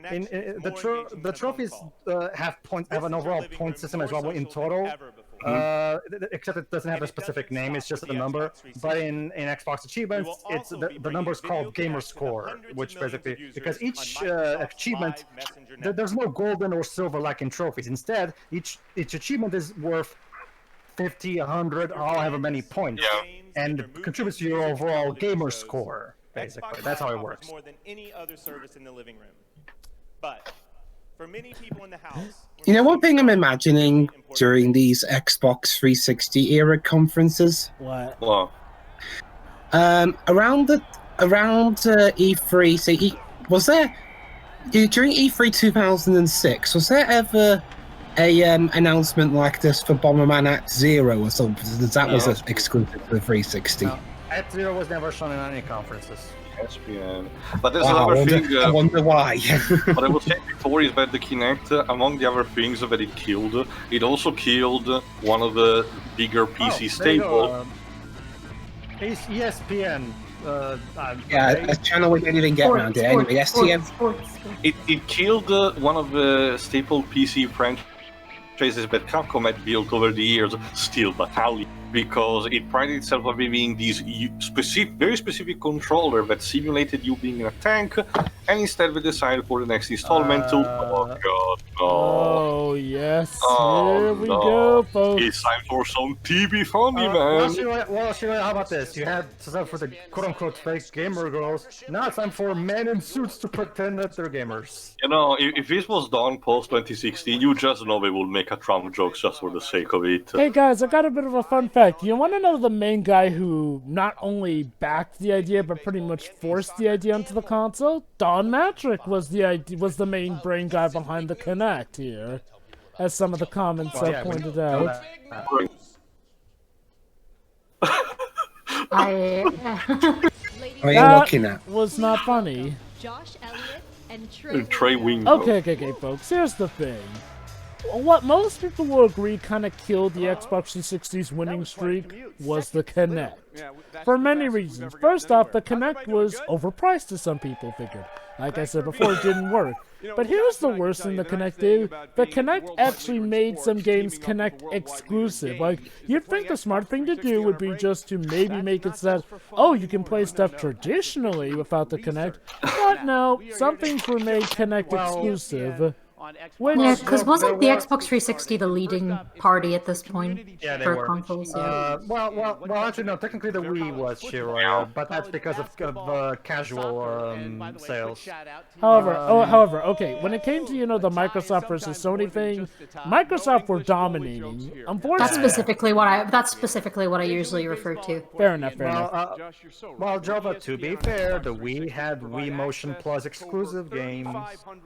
the trophies have an overall point system as well in total. Except it doesn't have a specific name; it's just a number. But in Xbox achievements, it's the number is called gamer score, which basically because each achievement there's no golden or silver like in trophies. Instead, each achievement is worth 50, 100, however many points, and contributes to your overall gamer score. Basically, that's how it works. More than any other service in the living room, but. For many people in the house, You know, one thing I'm imagining during these Xbox 360 era conferences. What? Well, Around around E3, was there during E3 2006? Was there ever a announcement like this for Bomberman Act Zero or something? That was exclusive to the 360. No, Act Zero was never shown in any conferences. SPN. But there's Wow, another thing. I wonder why. What I was saying before is that the Kinect, among the other things that it killed, it also killed one of the bigger PC staples. ESPN. Yeah, a channel we didn't even get around it. Anyway, STM. It killed one of the staple PC franchises that Capcom had built over the years, Steel Battalion, because it prided itself on being these very specific controller that simulated you being in a tank, and instead we decided for the next installment to, oh god, no. Oh yes, here we no. go, folks. It's time for some TB funny, man. Well, how about this? You had stuff for the quote-unquote fake gamer girls. Now it's time for men in suits to pretend that they're gamers. You know, if this was done post-2016, you just know they would make a Trump joke just for the sake of it. Hey guys, I got a bit of a fun fact. You want to know the main guy who not only backed the idea, but pretty much forced the idea onto the console? Don Matrick was the main brain guy behind the Kinect here, as some of the comments have pointed out. That was not funny. Josh Elliott and Trey Wingo. Okay, folks. Here's the thing. What most people will agree kind of killed the Xbox 360's winning streak was the Kinect. For many reasons. First off, the Kinect was overpriced, as some people figured. Like I said before, it didn't work. But here's the worst thing the Kinect did. The Kinect actually made some games Kinect exclusive. Like, you'd think the smart thing to do would be just to maybe make it so that, oh, you can play stuff traditionally without the Kinect. But no, some things were made Kinect exclusive. Yeah, because wasn't the Xbox 360 the leading party at this point for consoles? Yeah. Well, actually, no. Technically, the Wii was Shiro, but that's because of casual sales. However, okay, when it came to the Microsoft versus Sony thing, Microsoft were dominating. Unfortunately, that's specifically what I usually refer to. Fair enough. Well, Jova, to be fair, the Wii had Wii Motion Plus exclusive games.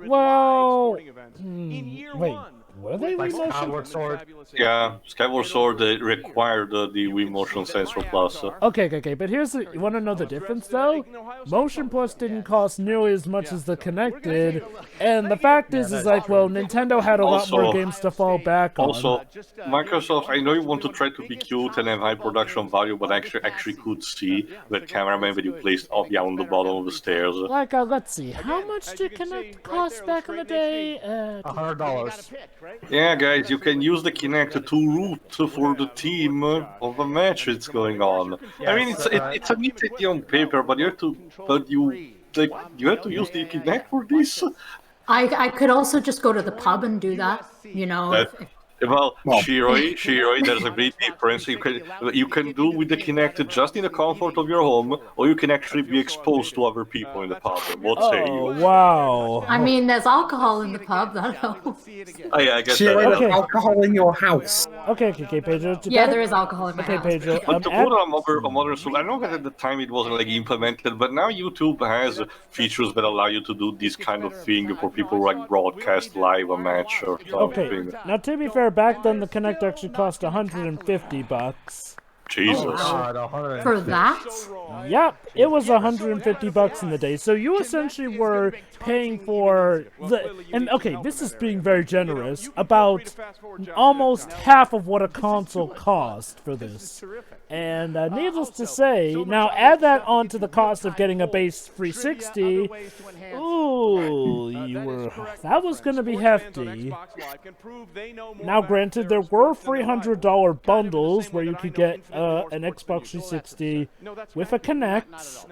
Well. Wait, were they like Wii Motion? Skyward Sword? Yeah, Skyward Sword required the Wii Motion Sensor Plus. Okay, but you want to know the difference though? Motion Plus didn't cost nearly as much as the Kinect did, and the fact is like, well, Nintendo had a lot more games to fall back on. Also, Microsoft, I know you want to try to be cute and have high production value, but actually could see that cameraman that you placed up on the bottom of the stairs. Like, let's see, how much did Kinect cost back in the day? $100. Yeah, guys, you can use the Kinect to root for the team of a match that's going on. Yes, I mean, it's a neat idea on paper, but you have to use the Kinect for this. I could also just go to the pub and do that. Well, Shiroi, there's a great difference. You can do with the Kinect just in the comfort of your home, or you can actually be exposed to other people in the pub. What say you? Wow. I mean, there's alcohol in the pub, that helps. Oh, yeah, I guess Shiroi, there's alcohol in your house. Okay, Pedro. Yeah, there is alcohol in my house. Pedro. But to put on modern soul, I know that at the time it wasn't implemented, but now YouTube has features that allow you to do this kind of thing for people who broadcast live a match or something. Okay, now to be fair, back then the Kinect actually cost $150. Jesus. For that? Yep, it was $150 in the day. So you essentially were paying for this is being very generous, about almost half of what a console cost for this. And needless to say, now add that onto the cost of getting a base 360. Ooh, that was going to be hefty. Now granted, there were $300 bundles where you could get an Xbox 360 with a Kinect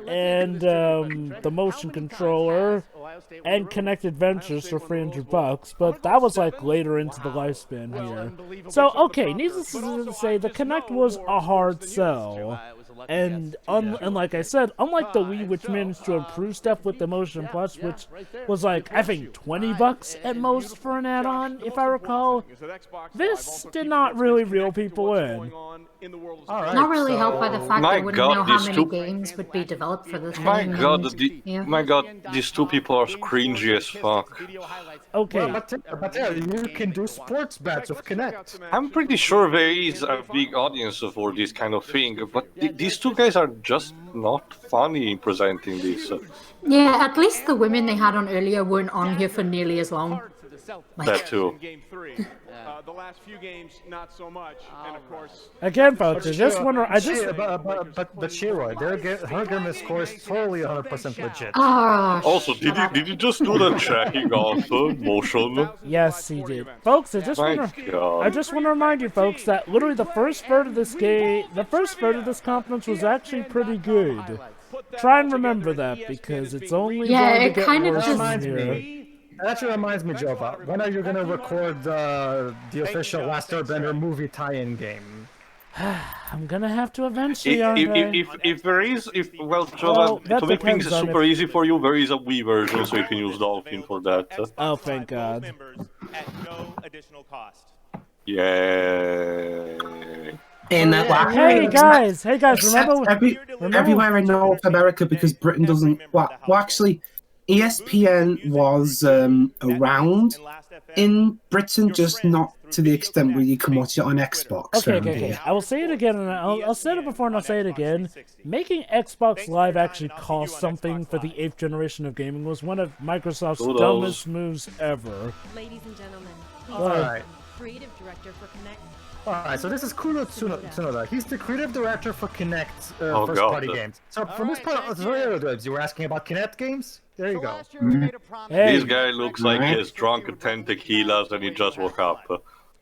and the motion controller and Kinect Adventures for $300, but that was like later into the lifespan here. So okay, needless to say, the Kinect was a hard sell. And like I said, unlike the Wii, which managed to improve stuff with the Motion Plus, which was like, I think, $20 at most for an add-on, if I recall, this did not really reel people in. in the world of All right, Not really helped by the fact My they wouldn't God, know how these many two- games would be developed for the thing. My God, yeah. my God, these two people are cringy as fuck. Okay. Well, but yeah, you can do sports bets with Kinect. I'm pretty sure there is a big audience for this kind of thing, but these two guys are just not funny in presenting this. Yeah, at least the women they had on earlier weren't on here for nearly as long. That too. Game 3. The last few games, not so much. And of course, Again, folks, I just wonder. But Shiro, her game score is totally 100% legit. Oh, Also, did you just do the checking off motion? Yes, he did. Folks, I just My want to God. remind you, folks, that literally the first third of this conference was actually pretty good. Try and remember that, because it's only Yeah, going to it get kind of worse just- from here. That actually reminds me, Jova. When are you gonna record the official Last Airbender movie tie-in game? I'm gonna have to eventually, aren't I? If there is, Well, Jova, that to make things depends on super if- easy for you, there is a Wii version, so you can use Dolphin for that. Oh, thank God. At no additional cost. Yay. In Hey guys, remember? everywhere in North America, because Britain doesn't. Well, actually, ESPN was around in Britain, just not to the extent where you can watch it on Xbox. Okay. I will say it again, and I'll say it before and I'll say it again. Making Xbox Live actually cost something for the 8th generation of gaming was one of Microsoft's dumbest moves ever. Ladies and gentlemen, Alright. creative director for Kinect. Alright, so this is Kuno Tsunoda. He's the creative director for Kinect Oh, first-party God. games. So from this part, you were asking about Kinect games? There you go. Hey, This guy looks like he has drunk 10 tequilas and he just woke up.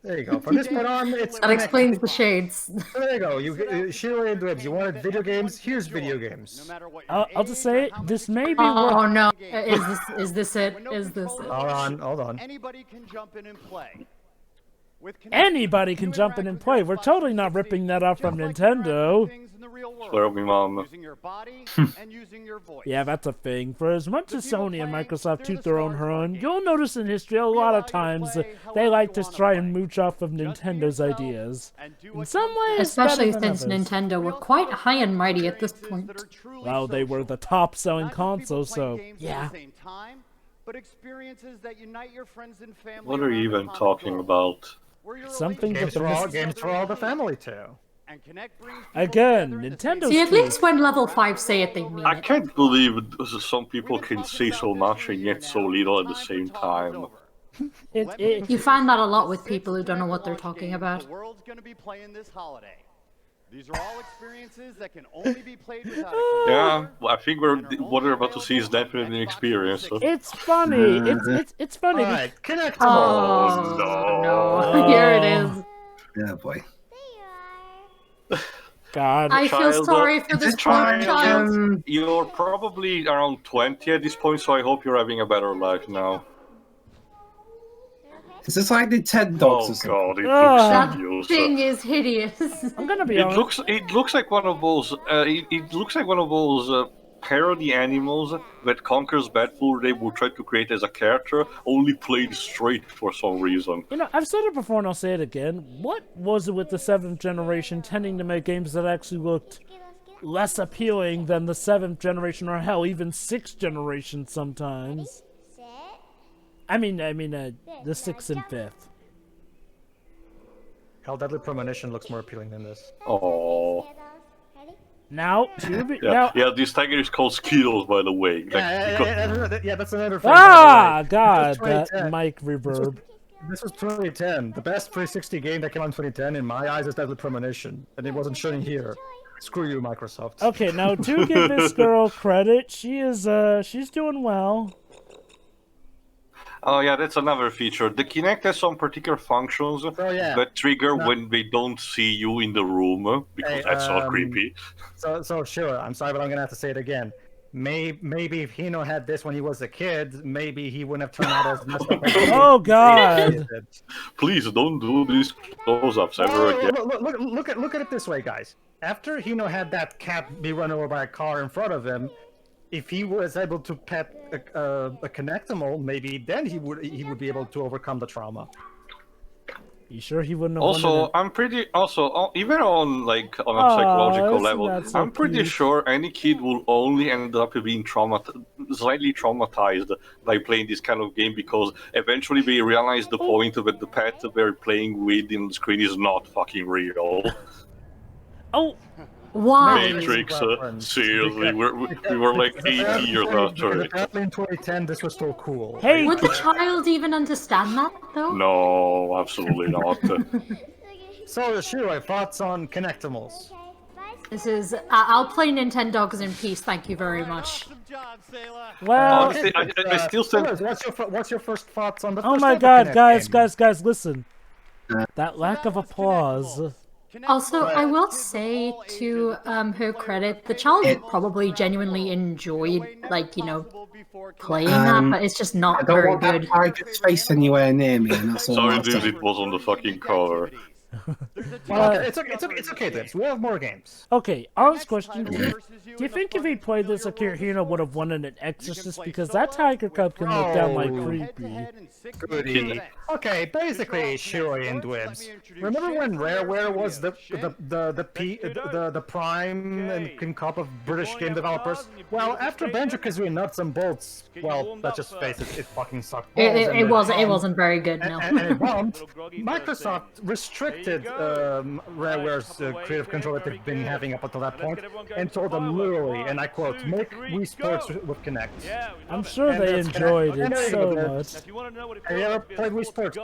There you go. From this point on, it's That explains the shades. So there you go. Shiro and Dwebs, you wanted video games? Here's video games. I'll just say this may be Oh no! Is this it? Is this it? Hold on. anybody can jump in and play. Anybody can jump in and play. We're totally not ripping that off from Nintendo. Swear me, mom. Yeah, that's a thing. For as much as Sony and Microsoft toot their own horn, you'll notice in history a lot of times they like to try and mooch off of Nintendo's ideas. In some ways, Especially better than since others. Nintendo were quite high and mighty at this point. Well, they were the top-selling console, so yeah. But experiences that unite your friends and family. What are you even talking about? Something that Games for all the family too. Again, Nintendo's See, at cool. least when level 5 say it, they mean I it. can't believe some people can say so much and yet so little at the same time. You find that a lot with people who don't know what they're talking about. The world's going to be playing this holiday. These are all experiences that can only be played without Yeah, well, I think what we're about to see is definitely an experience. It's funny. It's funny. Alright, Kinect. Oh no! Here it is. Yeah, boy. God. I feel sorry for this poor child. You're probably around 20 at this point, so I hope you're having a better life now. Is this like Nintendo Oh or something? god, it That looks thing hideous. is hideous. I'm gonna be It honest. looks like one of those. It looks like one of those parody animals that Conker's Bad Fur Day would try to create as a character, only played straight for some reason. You know, I've said it before and I'll say it again. What was it with the 7th generation tending to make games that actually looked less appealing than the 7th generation, or hell, even 6th generation sometimes? I mean, the 6th and 5th. Hell, Deadly Premonition looks more appealing than this. Oh. Now, This tiger is called Skittles, by the way. Yeah, that's another thing. Ah, God, that mic reverb. This was 2010. The best 360 game that came out in 2010, in my eyes, is Deadly Premonition, and it wasn't showing here. Screw you, Microsoft. Okay, now to give this girl credit, she's doing well. Oh yeah, that's another feature. The Kinect has some particular functions that trigger when they don't see you in the room, because that's so creepy. So sure, I'm sorry, but I'm gonna have to say it again. Maybe if Hino had this when he was a kid, maybe he wouldn't have turned out as messed up. Oh God! Please don't do these close-ups ever again. Look at it this way, guys. After Hino had that cat be run over by a car in front of him, if he was able to pet a Kinectimal, maybe then he would be able to overcome the trauma. You sure he wouldn't have Also, I'm pretty. Also, even on like on a psychological isn't level, that so I'm pretty cute? sure any kid will only end up being slightly traumatized by playing this kind of game because eventually they realize the point that the pet they're playing with in the screen is not fucking real. Oh, Why? Matrix, seriously, we were like 80 years after it. Apparently in 2010, this was still cool. hey, Would the child even understand that, though? No, absolutely not. So, Shiro, thoughts on Kinectimals? This is... I'll play Nintendogs in peace, thank you very much. well, Honestly, I still stand. What's your first thoughts on the oh first my ever god, Kinect game? guys, listen. That lack of applause. Also, I will say, to her credit, the child probably genuinely enjoyed, like, you know, playing that, but it's just I not don't very want that good. tiger's face anywhere near me, and that's all Sorry, I'll dude, say. it was on the fucking cover. Well, okay, it's okay, Lips. We have more games. Okay, honest question. Do you think if he played this, Akira would have won an Exorcist? Because that tiger cub can look down like creepy. Goody. Okay, basically, Shiro and Dwibs. Remember when Rareware was the prime and king cup of British game developers? Well, after Banjo-Kazooie Nuts and Bolts, well, let's just face it, it fucking sucked. It wasn't very good, no. And it bombed. Microsoft restricted Rareware's creative control that they've been having up until that point, and told them literally, and I quote, "Make Wii Sports with Kinect." I'm sure And they that's enjoyed Kinect. it And so there you go, much. Have you ever played Wii Sports?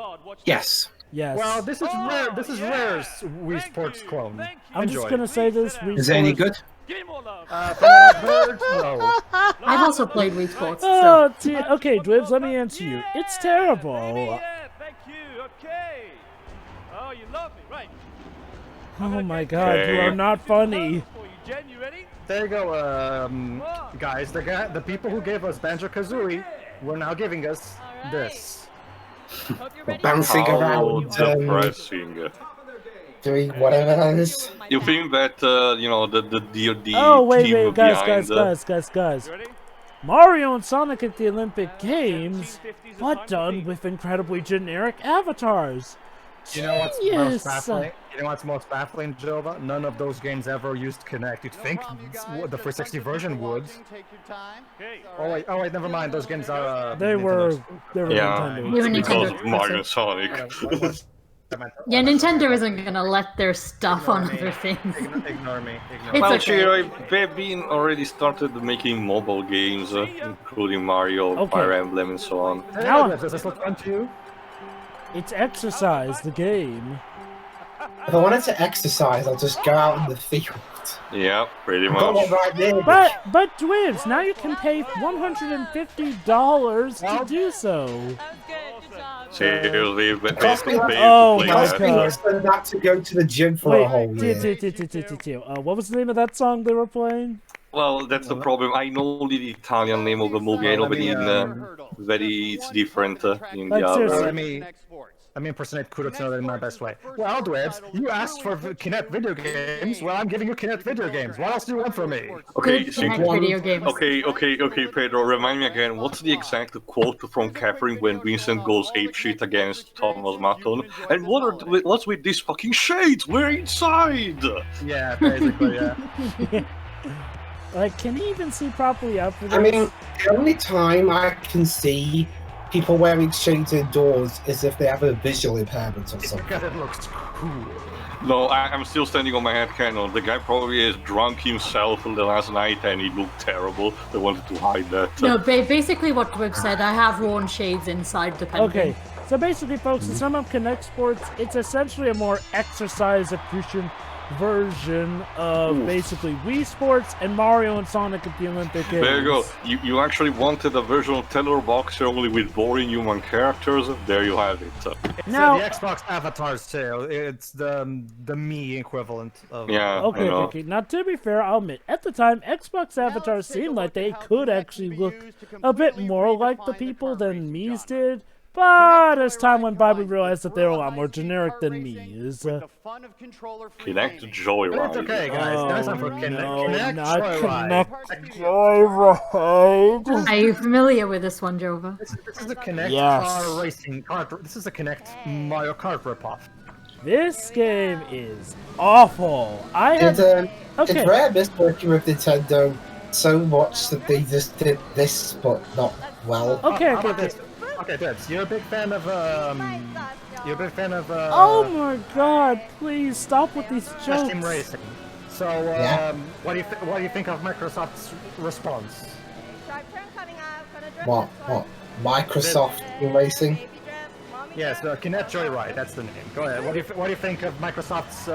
Yes. Yes. Well, this is rare. This is Rare's Wii Sports clone. I'm just gonna say this. Is it any good? From what I've heard, no. I've also played Wii Sports, so... Oh, okay, Dwibs, let me answer you. It's terrible. Thank you. Okay. Oh, you love me, right? Oh my god, you are not funny. Jen, you ready? There you go, guys. The people who gave us Banjo-Kazooie were now giving us this. Bouncing How around, depressing. doing whatever that is. You think that you know the DoD Oh wait, team guys, behind guys. Mario and Sonic at the Olympic Games, but done with incredibly generic avatars. You know what's Genius. most baffling? You know what's most baffling, Jova? None of those games ever used Kinect. You'd think the 360 version would. Oh wait, never mind. Those games are. They were Yeah, Nintendo. They were because Nintendo of Mario and Sonic. Yeah, Nintendo isn't gonna let their stuff on other things. Ignore me. It's Well, okay. Shiro, they've been already started making mobile games, including Mario, Okay. Fire Emblem, and so on. Now- Does this look fun to you? It's Exercise, the game. If I wanted to exercise, I'll just go out in the field. Yeah, pretty Got much. one right there. But Dwibs, now you can pay $150 to do so. Seriously, they cost me pay like- Oh to It play my cost that. me God. less than that to go to the gym for a whole year. What was the name of that song they were playing? Well, that's the problem. I know only the Italian name of the movie. I know that it's different in Like, the seriously. other. Let me impersonate Kurotsuna in my best way. Well, Dwebs, you asked for Kinect video games. Well, I'm giving you Kinect video games. What else do you want from me? Okay, Good so Kinect video games. okay, Pedro, remind me again, what's the exact quote from Catherine when Vincent goes apeshit against Thomas Maton? And what's with these fucking shades? We're inside! Yeah, basically, yeah. Like, can he even see properly out for this? I mean, the only time I can see people wearing shades indoors is if they have a visual impairment or something. Because it looks cool. No, I'm still standing on my head canon. The guy probably is drunk himself the last night and he looked terrible. They wanted to hide that. No, basically what Dwib said, I have worn shades inside the pendant. Okay, so basically, folks, to sum up Kinect Sports, it's essentially a more exercise-efficient version of basically Wii Sports and Mario and Sonic at the Olympic Games. There you go. You actually wanted a version of Teller Boxer only with boring human characters. There you have it. It's Now- the Xbox Avatar sale. It's the me equivalent of. Yeah. Okay, you know. okay. Now, to be fair, I'll admit, at the time, Xbox avatars seemed like they could actually look a bit more like the people than Mii's did. But as time went by, we realized that they were a lot more generic than Mii's. Kinect It's Joyride. okay, guys. Oh, Now it's time for Kinect. no, Kinect not Joyride. Kinect Joyride. Are you familiar with this one, Jova? This is a Kinect Yes. car racing car. This is a Kinect Mario Kart ripoff. This game is awful. It's Okay. rare Mr. working with Nintendo so much that they just did this, but not well. Okay. Okay, Debs, you're a big fan of Oh my God! Please stop with these Team jokes. Racing. So, what do you think of Microsoft's response? What? Microsoft Racing? Yes, the Kinect Joyride. That's the name. Go ahead. What do you think of Microsoft's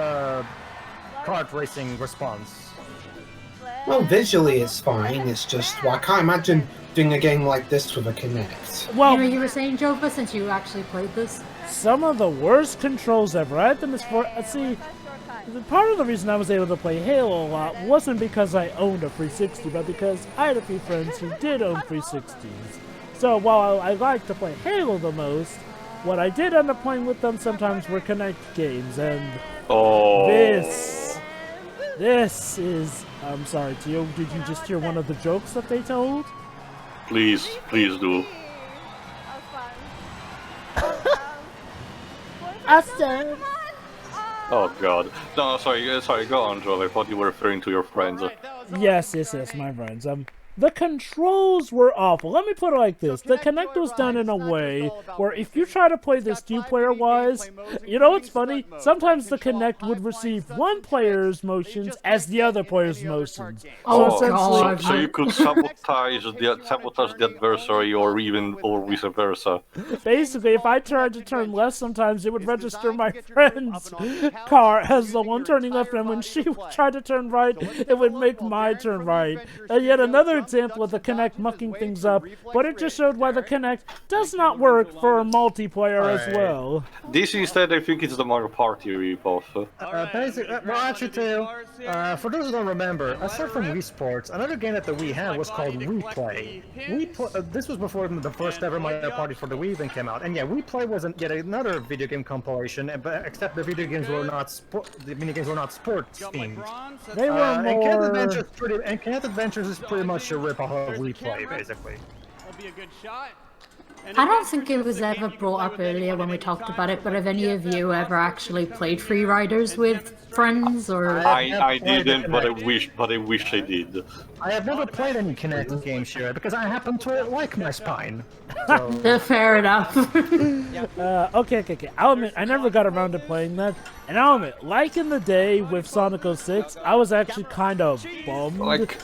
kart racing response? Well, visually it's fine. It's just, well, I can't imagine doing a game like this with a Kinect. Well, you were saying, Jova, since you actually played this? some of the worst controls ever. I had them as for see. Part of the reason I was able to play Halo a lot wasn't because I owned a 360, but because I had a few friends who did own 360s. So while I like to play Halo the most, what I did end up playing with them sometimes were Kinect games, and this is... I'm sorry, Tio, did you just hear one of the jokes that they told? Please do. Awesome! Oh god. No, sorry, go on, Joel. I thought you were referring to your friends. Yes, my friends. The controls were awful. Let me put it like this. The Kinect was done in a way where if you try to play this two-player-wise, you know what's funny? Sometimes the Kinect would receive one player's motions as the other player's motions. So you could sabotage the adversary or vice versa. Basically, if I tried to turn left, sometimes it would register my friend's car as the one turning left, and when she tried to turn right, it would make my turn right. And yet another example of the Kinect mucking things up, but it just showed why the Kinect does not work for multiplayer as well. This instead, I think it's the Mario Party ripoff. For those who don't remember, aside from Wii Sports, another game that the Wii had was called Wii Play. This was before the first ever Mario Party for the Wii even came out, and yeah, Wii Play was yet another video game compilation, except the video games were not the mini games were not sports themed. They were more. And Kinect Adventures is pretty much a rip-off of Wii Play, basically. I don't think it was ever brought up earlier when we talked about it, but have any of you ever actually played Free Riders with friends, or? I didn't, but I wish I did. I have never played any Kinect games here because I happen to like my spine. So. Fair enough. Okay. I'll admit, I never got around to playing that. And I'll admit, like in the day with Sonic 06, I was actually kind of bummed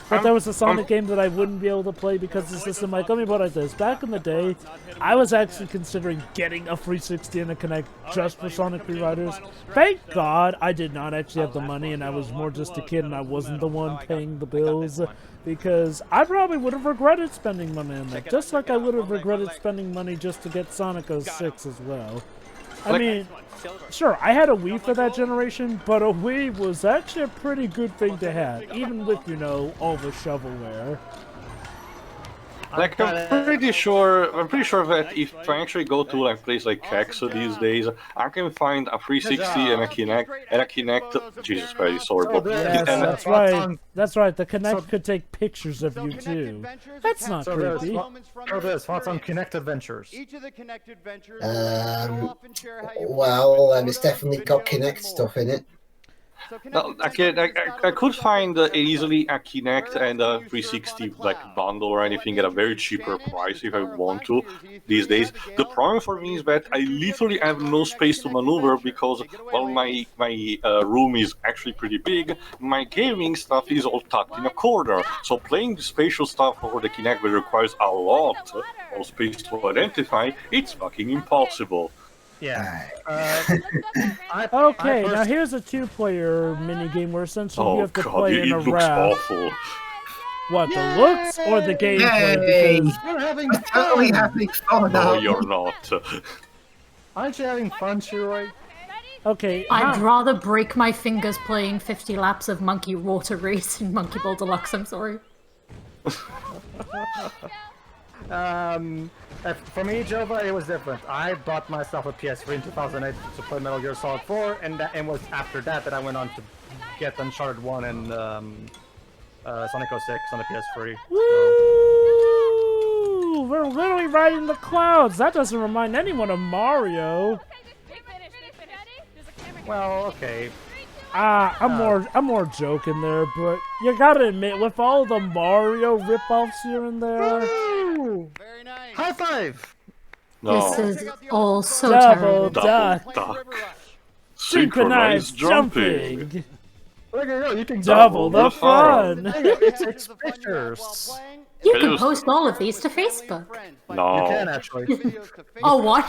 that there was a Sonic game that I wouldn't be able to play because the system, like, let me put it like this. Back in the day, I was actually considering getting a 360 and a Kinect just for Sonic Free Riders. Thank God I did not actually have the money, and I was more just a kid and I wasn't the one paying the bills, because I probably would have regretted spending money on that, just like I would have regretted spending money just to get Sonic 06 as well. I mean, sure, I had a Wii for that generation, but a Wii was actually a pretty good thing to have, even with, you know, all the shovelware. Like, I'm pretty sure that if I actually go to like place like A.K.A. these days, I can find a 360 and a Kinect. Jesus Christ, sorry, but yes, that's right. The Kinect could take pictures of you too. That's not creepy. Thoughts on Kinect Adventures? Well, it's definitely got Kinect stuff in it. No, I could find easily a Kinect and a 360 like bundle or anything at a very cheaper price if I want to these days. The problem for me is that I literally have no space to maneuver because, well, my room is actually pretty big. My gaming stuff is all tucked in a corner, so playing the spatial stuff over the Kinect that requires a lot of space to identify, it's fucking impossible. Yeah. Okay, now here's a two-player minigame where essentially you have to play in a raft. Awful. What, the looks or the gameplay? Because you're having fun. Totally having fun. No, you're not. Aren't you having fun, Shiroi? Okay. I'd rather break my fingers playing 50 laps of Monkey Water Race in Monkey Ball Deluxe, I'm sorry. For me, Jova, it was different. I bought myself a PS3 in 2008 to play Metal Gear Solid 4, and it was after that I went on to get Uncharted 1 and Sonic 06 on the PS3. Woo! We're literally riding the clouds. That doesn't remind anyone of Mario. Well, okay. I'm more joking there, but you gotta admit, with all the Mario ripoffs here and there, Very nice. High five! No. This is all so double terrible. duck, Duck. synchronized jumping, Look at you can double the fun. It takes pictures. You can post all of these to Facebook. No. You can actually. Oh, what?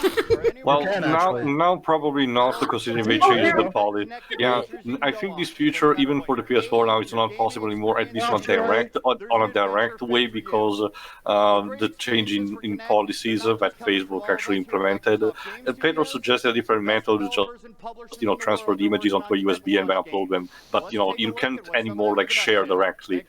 Well, can now actually. probably not, because they changed the policy. Yeah, I think this feature, even for the PS4 now, it's not possible anymore, at least not direct, on a direct way, because the change in policies that Facebook actually implemented. Pedro suggested a different method, just transfer the images onto a USB and then upload them. But you can't anymore like share directly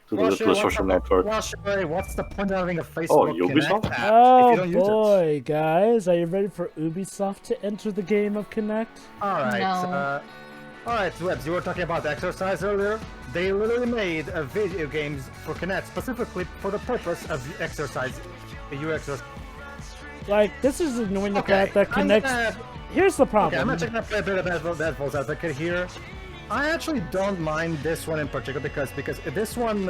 to the social network. What's the point of having a Facebook Ubisoft? Kinect app Oh if you don't use it? boy, guys, are you ready for Ubisoft to enter the game of Kinect? Alright, No. alright, Webs, you were talking about exercise earlier. They literally made a video games for Kinect specifically for the purpose of exercise. You exercise. Like, this is ignoring the fact that I'm Kinect. Here's the problem. Okay, I'm gonna check a bit of Devil's advocate here. I actually don't mind this one in particular because this one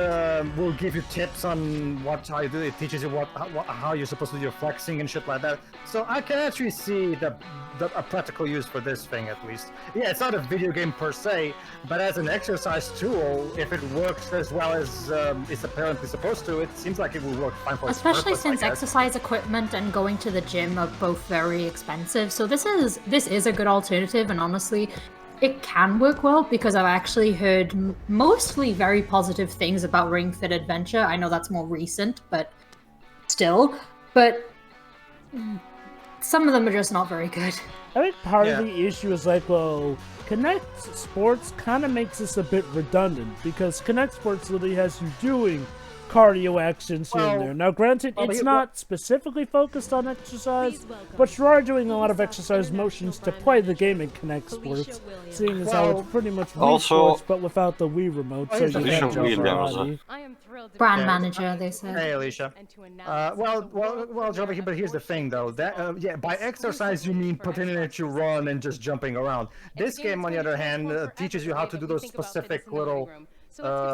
will give you tips on how you do it. It teaches you how you're supposed to do your flexing and shit like that. So I can actually see a practical use for this thing at least. Yeah, it's not a video game per se, but as an exercise tool, if it works as well as it's apparently supposed to, it seems like it will work fine for its Especially purpose, since I guess. exercise equipment and going to the gym are both very expensive. So this is a good alternative, and honestly, it can work well because I've actually heard mostly very positive things about Ring Fit Adventure. I know that's more recent, but still. But some of them are just not very good. I think part of the issue is like, well, Kinect Sports kind of makes this a bit redundant because Kinect Sports literally has you doing cardio actions here and there. Now, granted, it's not specifically focused on exercise, but you are doing a lot of exercise motions to play the game in Kinect Sports, seeing as how it's pretty much Wii Sports, but without the Wii remote, so you can jump around. Brand manager, they said. Hey, Alicia. Well, Joe, but here's the thing, though. That by exercise you mean pretending that you run and just jumping around. This game, on the other hand, teaches you how to do those specific little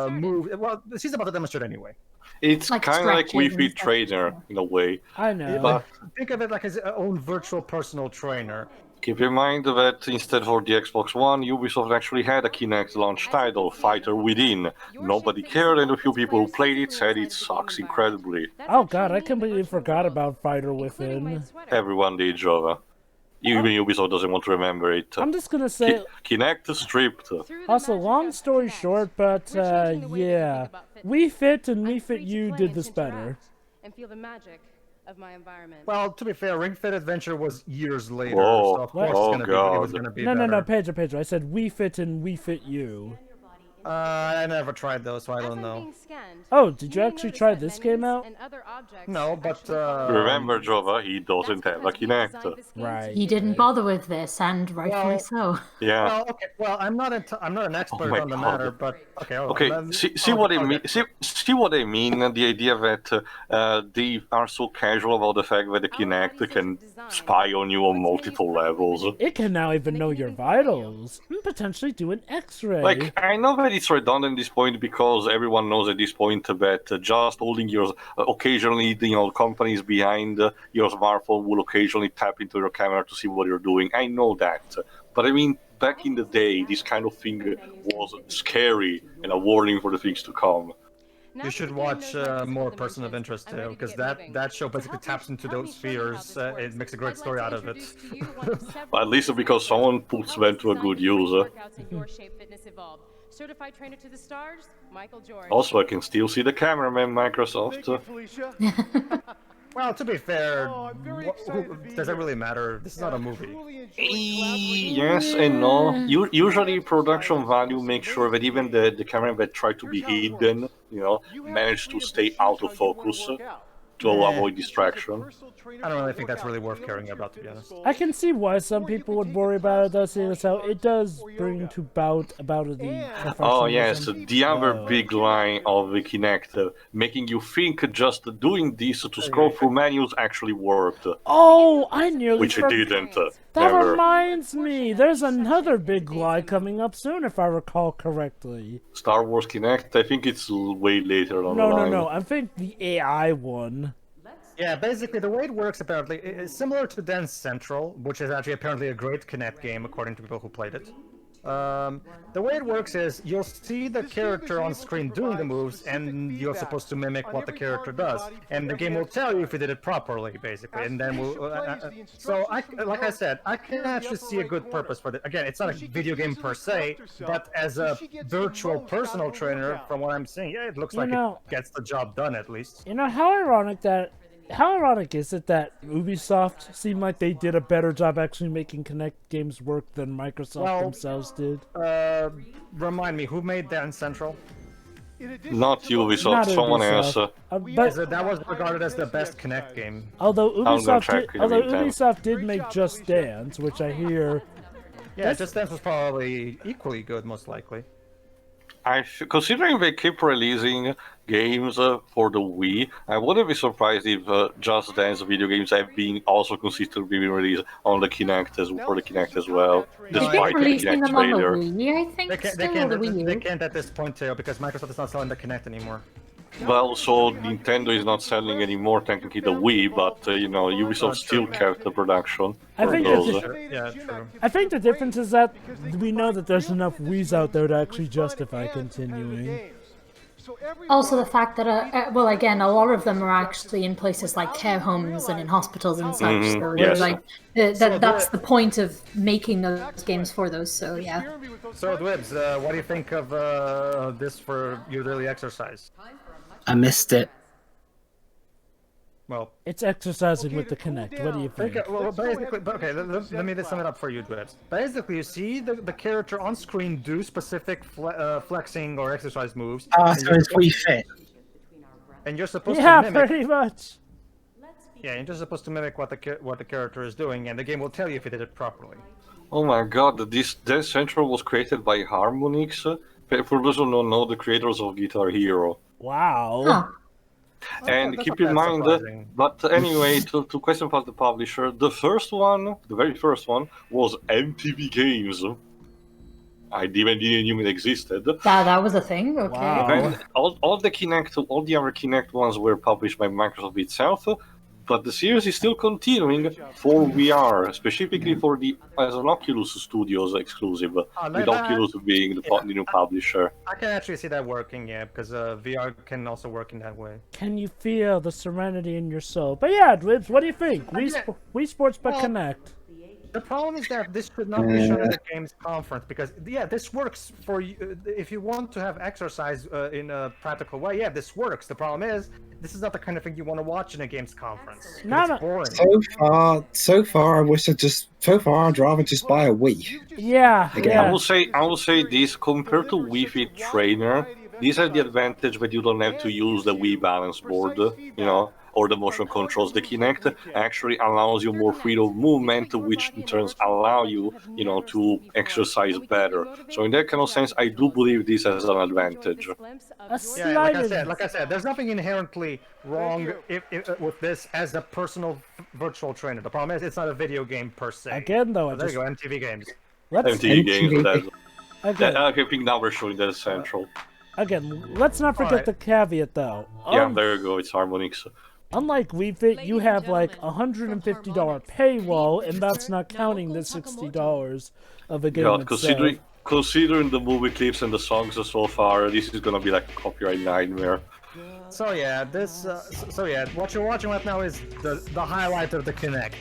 move. Well, she's about to demonstrate anyway. It's kind of like Wii Fit Trainer in a way. I know. But think of it like his own virtual personal trainer. Keep in mind that instead for the Xbox One, Ubisoft actually had a Kinect launch title, Fighter Within. Nobody cared, and a few people who played it said it sucks incredibly. Oh god, I completely forgot about Fighter Within. Everyone did, Java. Even Ubisoft doesn't want to remember it. I'm just gonna say... Kinect stripped. Also, long story short, but yeah. Wii Fit and Wii Fit U did this better. And feel the magic of my environment. Well, to be fair, Ring Fit Adventure was years later, Whoa. so of course it was gonna be better. No, Pedro, I said Wii Fit and Wii Fit U. I never tried those, so I don't know. Oh, did you actually try this game out? No, but remember, Jova, he doesn't have a Kinect. Right. He didn't bother with this, and rightfully so. Yeah. Well, okay. Well, I'm not an expert on the matter, but okay. Okay. See what I mean. See what I mean. The idea that they are so casual about the fact that the Kinect can spy on you on multiple levels. It can now even know your vitals and potentially do an X-ray. Like, I know that it's redundant at this point because everyone knows at this point that just holding your occasionally, companies behind your smartphone will occasionally tap into your camera to see what you're doing. I know that, but I mean, back in the day, this kind of thing was scary and a warning for the things to come. You should watch more Person of Interest too, because that show basically taps into those fears. It makes a great story out of it. Well, at least because someone puts them to a good use. Certified trainer to the stars, Michael George. Also, I can still see the cameraman, Microsoft. Well, to be fair, does it really matter? This is not a movie. Yes and no. Usually, production value makes sure that even the cameraman that try to be hidden, manage to stay out of focus to avoid distraction. I don't really think that's really worth caring about, to be honest. I can see why some people would worry about it, though, seeing as how it does bring to about the Oh yes, the other big line of the Kinect, making you think just doing this to scroll through menus actually worked. Oh, I nearly Which it didn't. That Never. reminds me, there's another big lie coming up soon, if I recall correctly. Star Wars Kinect, I think it's way later on the line. No, I think the AI one. Yeah, basically the way it works apparently is similar to Dance Central, which is actually apparently a great Kinect game according to people who played it. The way it works is you'll see the character on screen doing the moves, and you're supposed to mimic what the character does, and the game will tell you if you did it properly, basically. And then like I said, I can actually see a good purpose for it. Again, it's not a video game per se, but as a virtual personal trainer, from what I'm seeing, yeah, it looks like it gets the job done at least. You know, how ironic is it that Ubisoft seemed like they did a better job actually making Kinect games work than Microsoft themselves did? Remind me, who made Dance Central? Not Ubisoft, someone else. But that was regarded as the best Kinect game. Although Ubisoft did make Just Dance, which I hear... Yeah, Just Dance was probably equally good, most likely. Considering they keep releasing games for the Wii, I wouldn't be surprised if Just Dance video games have been also consistently being released on the Kinect as well, despite the Kinect trailer. They can't at this point, Theo, because Microsoft is not selling the Kinect anymore. Well, so Nintendo is not selling anymore technically the Wii, but Ubisoft still kept the production. I think true. I think the difference is that we know that there's enough Wiis out there to actually justify continuing. Also, the fact that, well, again, a lot of them are actually in places like care homes and in hospitals and such. So, yes. like, that's the point of making those games for those. So, yeah. So, Dwibs, what do you think of this for your daily exercise? I missed it. Well, it's exercising with the Kinect. What do you think? Well, basically, let me sum it up for you, Dwibs. Basically, you see the character on screen do specific flexing or exercise moves. So it's Wii Fit. And you're supposed to mimic. Yeah, pretty much. Yeah, you're just supposed to mimic what the character is doing, and the game will tell you if you did it properly. Oh my god, this Dance Central was created by Harmonix. For those who don't know, the creators of Guitar Hero. Wow. Huh. And keep in mind, but anyway, to question about the publisher, the very first one, was MTV Games. I didn't even it existed. That was a thing? Okay. Wow. All the other Kinect ones were published by Microsoft itself, but the series is still continuing for VR, specifically for as an Oculus Studios exclusive, with Oculus being the new publisher. I can actually see that working, yeah, because VR can also work in that way. Can you feel the serenity in your soul? But yeah, Dwibs, what do you think? Wii Sports but Kinect. The problem is that this should not be shown at the games conference, because this works for you if you want to have exercise in a practical way. Yeah, this works. The problem is this is not the kind of thing you want to watch in a games conference. It's boring. So far, I'd rather just buy a Wii. Yeah. I will say this: compared to Wii Fit Trainer, these have the advantage that you don't have to use the Wii balance board, or the motion controls. The Kinect actually allows you more freedom of movement, which in turn allow you, to exercise better. So in that kind of sense, I do believe this has an advantage. Yeah, like I said, there's nothing inherently wrong with this as a personal virtual trainer. The problem is it's not a video game per se. Again, though, there you go, MTV Games. MTV Games. I think now we're showing that Central. Again, let's not forget the caveat, though. Yeah, there you go. It's Harmonix. Unlike Wii Fit, you have like $150 paywall, and that's not counting the $60 of a game itself. Considering the movie clips and the songs so far, this is gonna be like a copyright nightmare. So yeah, what you're watching right now is the highlight of the Kinect.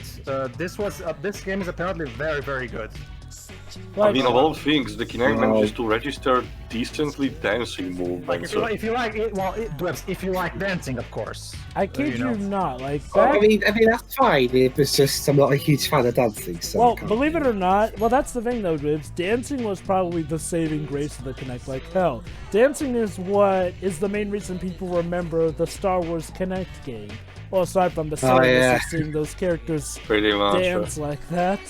This game is apparently very, very good. I mean, of all things, the Kinect manages to register decently dancing movements. If you like dancing, of course. I kid you not, like that. I mean that's fine. It's just I'm not a huge fan of dancing. So well, believe it or not, that's the thing though, Dwibs. Dancing was probably the saving grace of the Kinect. Like hell, dancing is what is the main reason people remember the Star Wars Kinect game. Well, aside from the silliness of seeing those characters dance like that.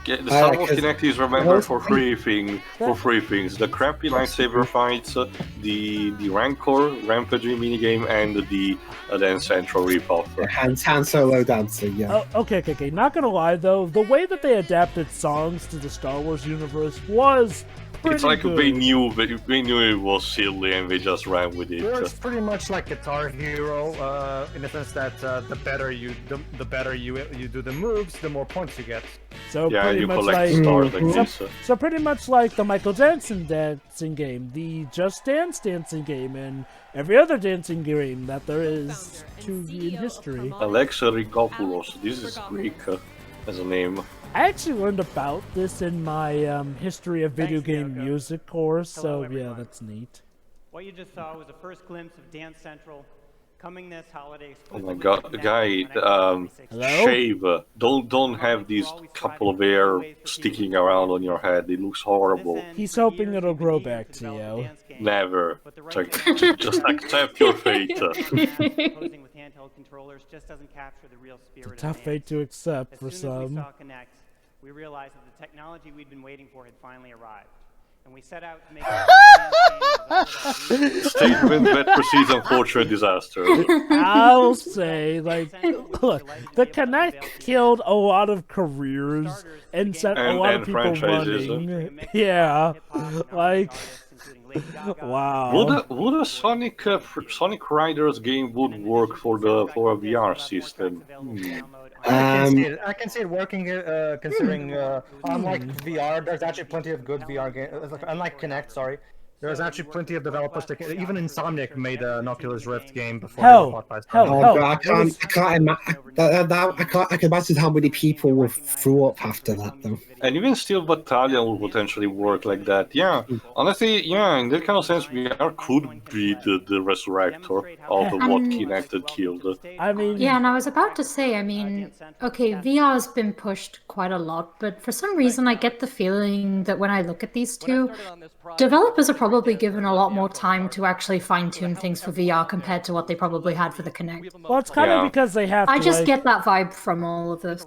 The Star Wars Kinect is remembered for three things: the crappy lightsaber fights, the Rancor rampaging minigame, and the Dance Central ripoff. Han Solo dancing, yeah. Oh, okay. Not gonna lie though, the way that they adapted songs to the Star Wars universe was pretty It's like good. they knew it was silly and they just ran with it. It's pretty much like Guitar Hero, in the sense that the better you do the moves, the more points you get. So yeah, pretty you much collect like stars like this. so pretty much like the Michael Jackson dancing game, the Just Dance dancing game, and every other dancing game that there is in history. Alexa Rigopoulos, this is Greek as a name. I actually learned about this in my history of video game music course, so yeah, that's neat. What you just saw was a first glimpse of Dance Central coming this holiday. Oh my god, guy, shave. Don't have these couple of hair sticking around on your head. It looks horrible. He's hoping it'll grow back to you. Never. Just accept your fate. Posing with handheld controllers just doesn't capture the real spirit It's a tough fate to accept for As soon as we some. saw Kinect, we realized that the technology we'd been waiting for had finally arrived. And we set out to make Statement that precedes unfortunate disaster. I'll say, like, look, the Kinect killed a lot of careers and set a lot of people running. Yeah, like, wow. Would a Sonic Riders game would work for a VR system? I can see it working, considering unlike VR, there's actually plenty of good VR games. Unlike Kinect, sorry, there's actually plenty of developers. Even Insomniac made an Oculus Rift game before they were bought by Sony. I can imagine how many people will throw up after that, though. And even Steel Battalion will potentially work like that. Yeah, honestly, yeah, in that kind of sense, VR could be the resurrector of what Kinect had killed. I mean, yeah, and I was about to say, I mean, okay, VR has been pushed quite a lot, but for some reason I get the feeling that when I look at these two, developers are probably given a lot more time to actually fine-tune things for VR compared to what they probably had for the Kinect. Well, it's kind of because they have to, I just get that vibe from all of this.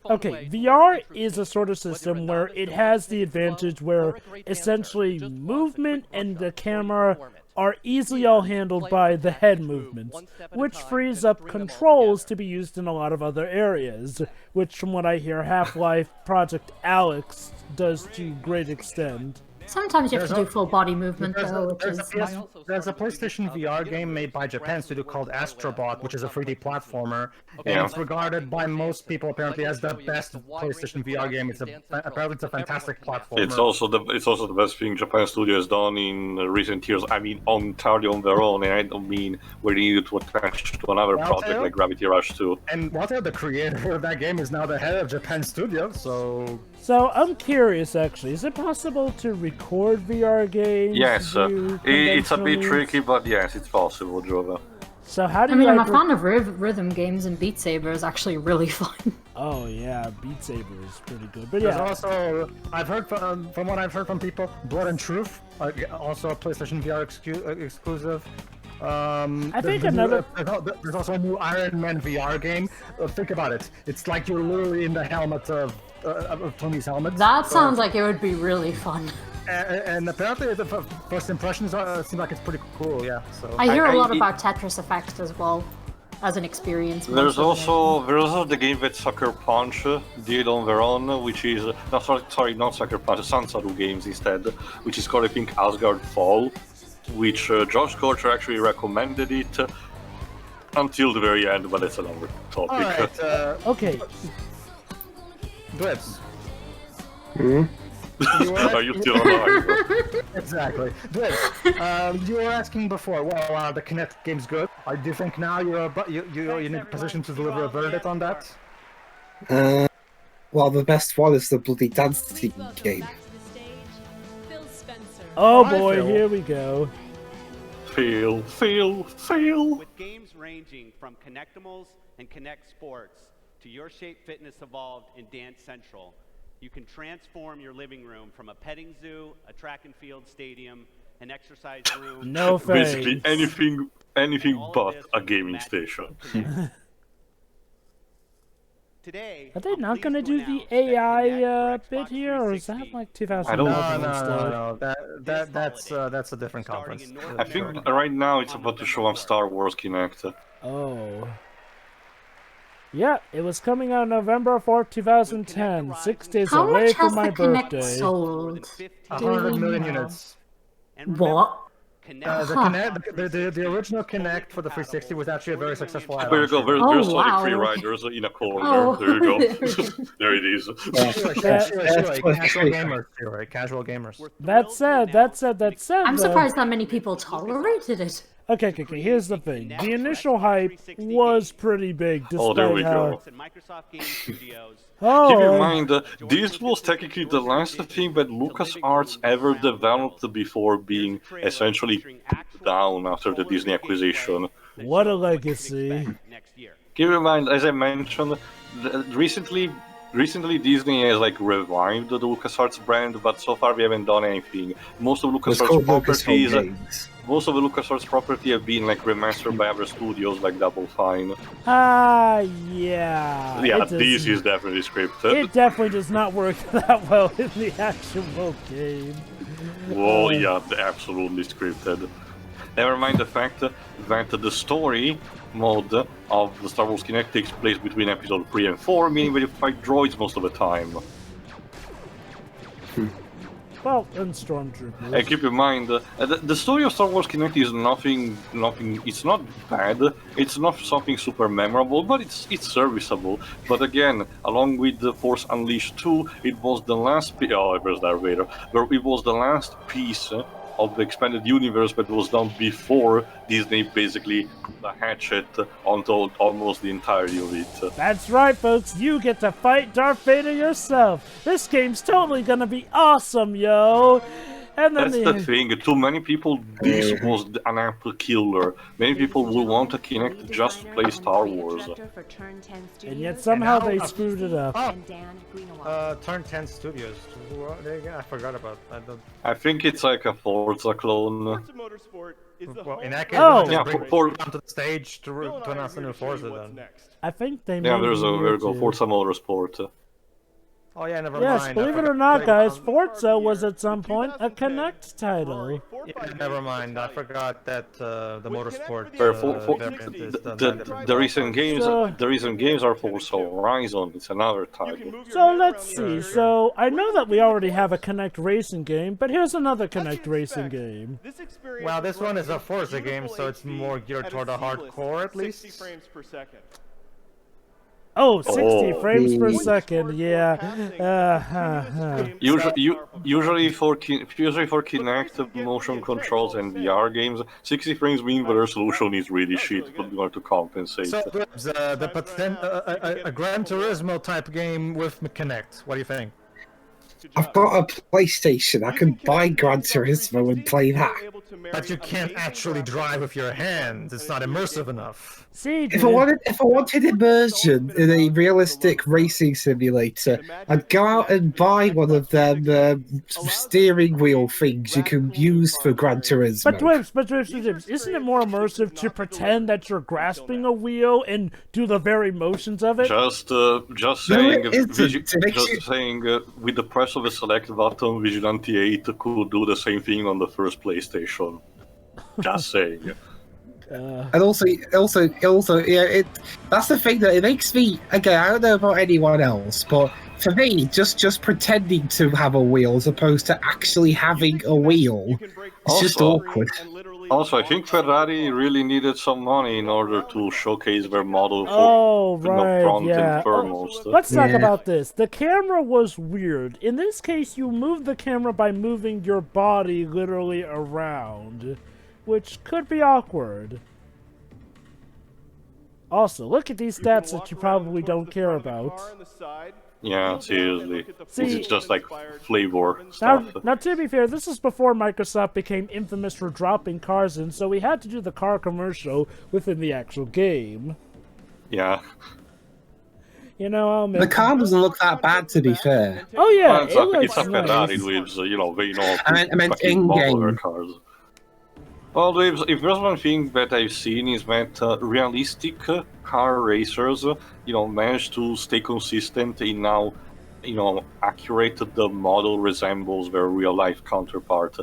Okay, VR is a sort of system where it has the advantage where essentially movement and the camera are easily all handled by the head movements, which frees up controls to be used in a lot of other areas, which from what I hear Half-Life Project Alyx does to great extent. Sometimes you have to do full body movement, though, There's a PlayStation VR game made by Japan studio called Astrobot, which is a 3D platformer, and it's regarded by most people apparently as the best PlayStation VR game. Apparently it's a fantastic platformer. It's also the best thing Japan Studio has done in recent years. I mean, entirely on their own, and I don't mean where they needed to attach to another project like Gravity Rush 2. And Wateo, the creator of that game, is now the head of Japan Studio, so... So, I'm curious, actually, is it possible to record VR games? Yes, it's a bit tricky, but yes, it's possible, Jova. So how do I mean, you I'm a fan of rhythm games, and Beat Saber is actually really fun. Oh yeah, Beat Saber is pretty good. But There's yeah, also, I've heard from what I've heard from people, Blood and Truth, also a PlayStation VR exclusive. I think there's also a new Iron Man VR game. Think about it. It's like you're literally in the helmet of Tony's helmet. That sounds like it would be really fun. And apparently the first impressions seem like it's pretty cool, yeah. So I hear a lot about Tetris Effect as well, as an experience. There's also the game that Sucker Punch did on their own, which is not Sucker Punch, Sansaru Games instead, which is called, I think, Asgard Fall, which Josh Kocher actually recommended it until the very end, but that's another topic. Alright, okay. Blitz. Are you still alive? Exactly. Blitz, you were asking before, well, the Kinect game's good. Do you think now you're in a position to deliver a verdict on that? Well, the best one is the bloody dancing game. Oh boy, here we go. Feel. With games ranging from Kinectimals and Kinect Sports to Your Shape Fitness Evolved in Dance Central, you can transform your living room from a petting zoo, a track and field stadium, an exercise room. No thanks. Basically anything but a gaming station. Today, Are they I'm not going to pleased do to the announce that AI Kinect for bit Xbox here, or is that 360 like I don't- 2011 No, instead? that's a different starting conference. in North I think America right now it's on about to November show on 4th. Star Wars Kinect. Oh. Yeah, it was coming out November 4th, 2010, 6 days How away much from has my the Kinect birthday. sold? 100 we million know? units. And remember, What? The Huh. Kinect, the original Kinect for the 360 was actually a very successful There add-on. you go. There's Oh, Sonic wow. Free Riders in a corner. Oh, There you go. there it is. There it is. Casual gamers, Shiro, casual gamers. That said, I'm though- surprised that many people tolerated it. Okay, here's the thing. The initial hype was pretty big, despite Oh, there we go. and Microsoft Game Studios. Oh, Keep in mind, this was technically the last thing that LucasArts ever developed before being essentially down after the Disney acquisition. what a legacy. Keep in mind, as I mentioned, recently Disney has like revived the LucasArts brand, but so far we haven't done anything. Most of It's LucasArts called properties, Lucasfilm Games. most of the LucasArts property have been like remastered by other studios like Double Fine. Yeah. Yeah, it this does- is definitely scripted. It definitely does not work that well in the actual game. Well, yeah, absolutely scripted. Never mind the fact that the story mode of the Star Wars Kinect takes place between episode 3 and 4, meaning that you fight droids most of the time. Well, and stormtroopers. And keep in mind, the story of Star Wars Kinect is nothing. It's not bad. It's not something super memorable, but it's serviceable. But again, along with the Force Unleashed 2, it was the last. Oh, there's Darth Vader. Where it was the last piece of the expanded universe that was done before Disney basically put a hatchet onto almost the entirety of it. That's right, folks. You get to fight Darth Vader yourself. This game's totally gonna be awesome, yo. And then That's the thing. To many people, this was an apple killer. Many people will want a Kinect just to play Star Wars. And yet somehow they screwed it up. Turn 10 Studios. Who are they again? I forgot about that. I think it's like a Forza clone. Forza Motorsport is the Well, in that case, Oh! yeah, Yeah, bring it onto the stage to announce the new Forza then. next. I think they Yeah, made there you go. too. Forza Motorsport. Oh yeah, never Yes, mind. believe it or not, guys, Forza was at some point a Kinect title. Yeah, never mind. I forgot that the Motorsport variant is done by The recent games, So- the recent games are Forza Horizon. It's another title. So let's see. So I know that we already have a Kinect racing game, but here's another Kinect racing game. Well, this one is a Forza game, so it's more geared toward the hardcore at least. 60 frames per second. Oh, 60 Oh. frames per second. Yeah. Usually for Kinect motion controls and VR games, 60 frames mean the resolution is really shit, but we want to compensate. So, a Gran Turismo type game with Kinect. What do you think? I've got a PlayStation. I can buy Gran Turismo and play that. But you can't actually drive with your hands. It's not immersive enough. See, If I wanted immersion in a realistic racing simulator, I'd go out and buy one of them steering wheel things you can use for Gran Turismo. But Dwibs, isn't it more immersive to pretend that you're grasping a wheel and do the very motions of it? Just saying, with the press of a select button, Vigilante 8 could do the same thing on the first PlayStation. Just saying. And also, yeah, that's the thing that it makes me. Again, I don't know about anyone else, but for me, just pretending to have a wheel as opposed to actually having a wheel, it's just awkward. Also, I think Ferrari really needed some money in order to showcase their model for Oh, right, front yeah. and foremost. Let's talk about this. The camera was weird. In this case, you move the camera by moving your body literally around, which could be awkward. Also, look at these stats that you probably don't care about. Yeah, seriously. See- It's just like flavor stuff. Now, to be fair, this is before Microsoft became infamous for dropping cars in, so we had to do the car commercial within the actual game. Yeah. You know, The car doesn't look that bad, to be fair. Oh yeah, Well, it looks it's a nice. Ferrari with, they know I meant fucking in-game. modular cars. Well, if there's one thing that I've seen is that realistic car racers, manage to stay consistent in how, accurate the model resembles their real-life counterpart.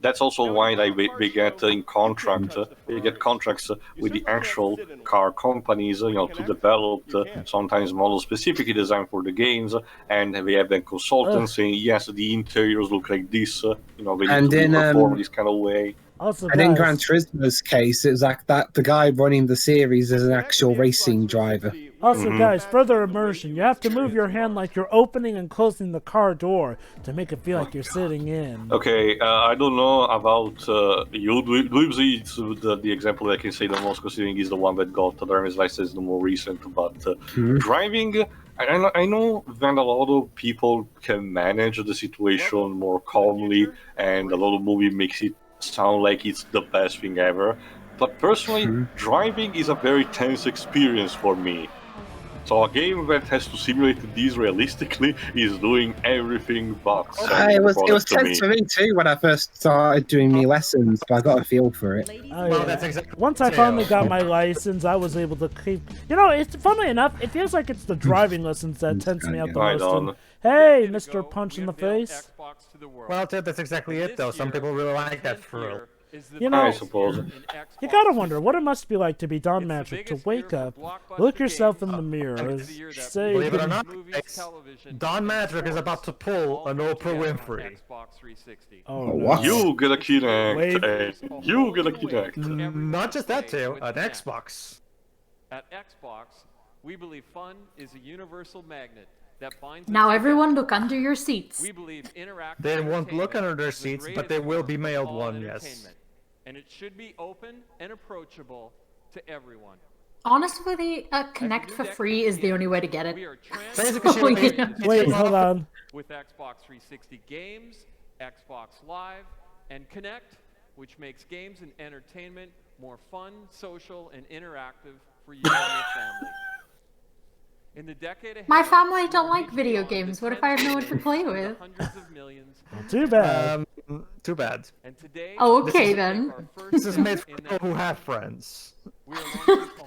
That's also why they get in contract. They get contracts with the actual car companies, to develop sometimes models specifically designed for the games, and they have then consultants saying, yes, the interiors look like this. They need to perform this kind of way. Also, and in Gran Turismo's case, it was like that the guy running the series is an actual racing driver. Also, guys, further immersion. You have to move your hand like you're opening and closing the car door to make it feel like you're sitting in. Okay, I don't know about you. Dweebzy, the example I can say the most considering is the one that got the driver's license the more recent, but driving, I know that a lot of people can manage the situation more calmly, and a lot of movie makes it sound like it's the best thing ever. But personally, driving is a very tense experience for me. So a game that has to simulate this realistically is doing everything but It was tense for me too when I first started doing my lessons, but I got a feel for it. That's exactly Once I finally got my license, I was able to keep... it's funnily enough, it feels like it's the driving lessons that tense me out the most. Hey, Mr. Punch in the Face. Well, that's exactly it, though. Some people really like that thrill. I suppose. You gotta wonder what it must be like to be Don Magic, to wake up, look yourself in the mirror, say... Believe it or not, Don Magic is about to pull an Oprah Winfrey. Oh, what? You get a Kinect, you get a Kinect. Not just that, too. An Xbox. At Xbox, we believe fun is a universal magnet. Now everyone look under your seats. We believe They won't look under their seats, but they will be mailed one, yes. And it should be open and approachable to everyone. Honestly, the Kinect for free is the only way to get it. Wait, hold on. With Xbox 360 games, Xbox Live, and Kinect, which makes games and entertainment more fun, social, and interactive for you and your family. In the decade ahead, my family don't like video games. What if I have no one to play with? Too bad. Too bad. Oh, okay then. This is made for people who have friends.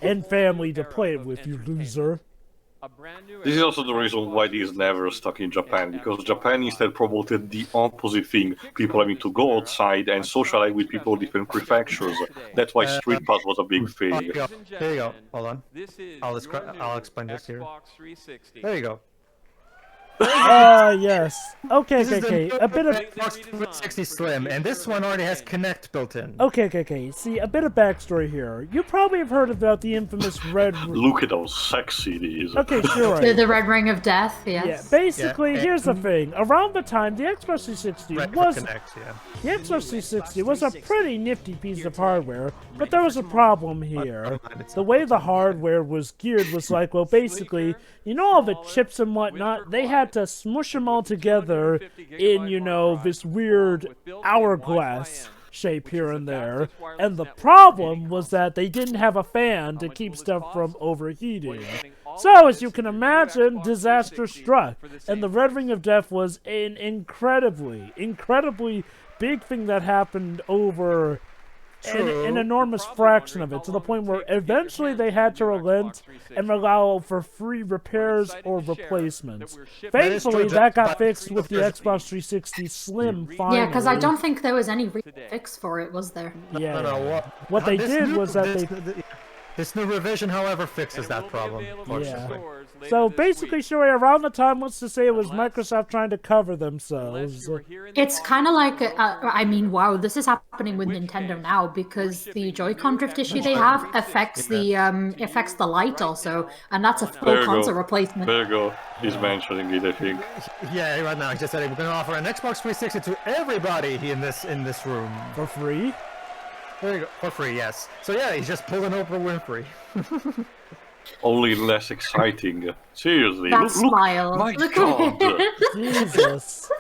And family to play it with, you loser. This is also the reason why this never stuck in Japan, because Japan instead promoted the opposite thing, people having to go outside and socialize with people of different prefectures. That's why Street Pass was a big thing. Here you go. Hold on. I'll explain this here. There you go. Yes. Okay. A bit of Xbox 360 Slim, and this one already has Kinect built in. Okay. See, a bit of backstory here. You probably have heard about the infamous Red... Look at how sexy these. Okay, sure. The Red Ring of Death, yes. Yeah, basically, here's the thing. Around the time, the Xbox 360 was... The Xbox 360 was a pretty nifty piece of hardware, but there was a problem here. The way the hardware was geared was like, well, basically, all the chips and whatnot, they had to smush them all together in, this weird hourglass shape here and there. And the problem was that they didn't have a fan to keep stuff from overheating. So, as you can imagine, disaster struck. And the Red Ring of Death was an incredibly big thing that happened over an enormous fraction of it, to the point where eventually they had to relent and allow for free repairs or replacements. Thankfully, that got fixed with the Xbox 360 Slim finally. Yeah, because I don't think there was any fix for it, was there? Yeah. No. What they did was that they... This new revision, however, fixes that problem. Yeah. So basically, Sherry, around the time, let's just say it was Microsoft trying to cover themselves. It's kind of like, wow, this is happening with Nintendo now, because the Joy-Con drift issue they have affects the light also, and that's a full console replacement. There you go. He's mentioning it, I think. Yeah, right now he just said we're going to offer an Xbox 360 to everybody in this room for free. There you go. For free, yes. So yeah, he's just pulling Oprah Winfrey. Only less exciting. Seriously. That smile. My God. Jesus.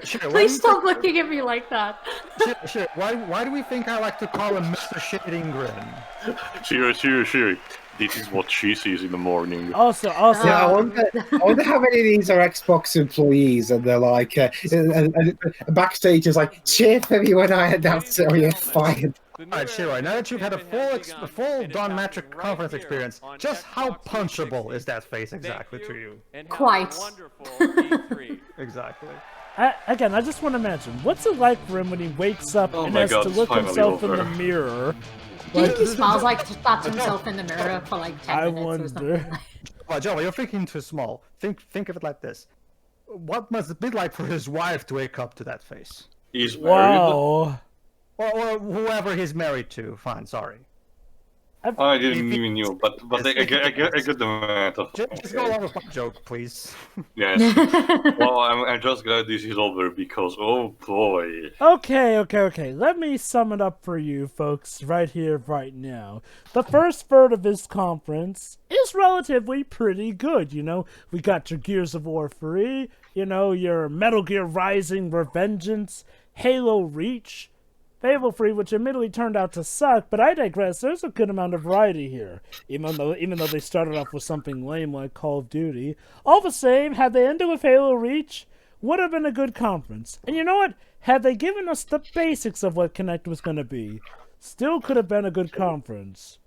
Sure. Please stop looking at me like that. Sure. Why do we think I like to call him Mr. Shitting Grin? Sure. This is what she sees in the morning. Also, Yeah, I wonder how many of these are Xbox employees, and they're like, backstage is like, cheer for me when I announce it, or you're fired. Alright, Shiro, now that you've had a full Don Matrick conference experience, just how punchable is that face exactly to you? Quite. Exactly. Again, I just want to imagine, what's it like for him when he wakes up and has to look himself in the mirror? Do you think he smiles like that's himself in the mirror for like 10 minutes or something? Well, Joe, you're thinking too small. Think of it like this. What must it be like for his wife to wake up to that face? He's married. Wow. Or whoever he's married to. Fine, sorry. I didn't even know, but I get the matter. Just go along with my joke, please. Yes. Well, I'm just glad this is over because, oh boy. Okay. Let me sum it up for you folks right here, right now. The first third of this conference is relatively pretty good, you know. We got your Gears of War 3, you know, your Metal Gear Rising Revengeance, Halo Reach, Fable 3, which admittedly turned out to suck, but I digress. There's a good amount of variety here, even though they started off with something lame like Call of Duty. All the same, had they ended with Halo Reach, would have been a good conference. And you know what? Had they given us the basics of what Kinect was going to be, still could have been a good conference.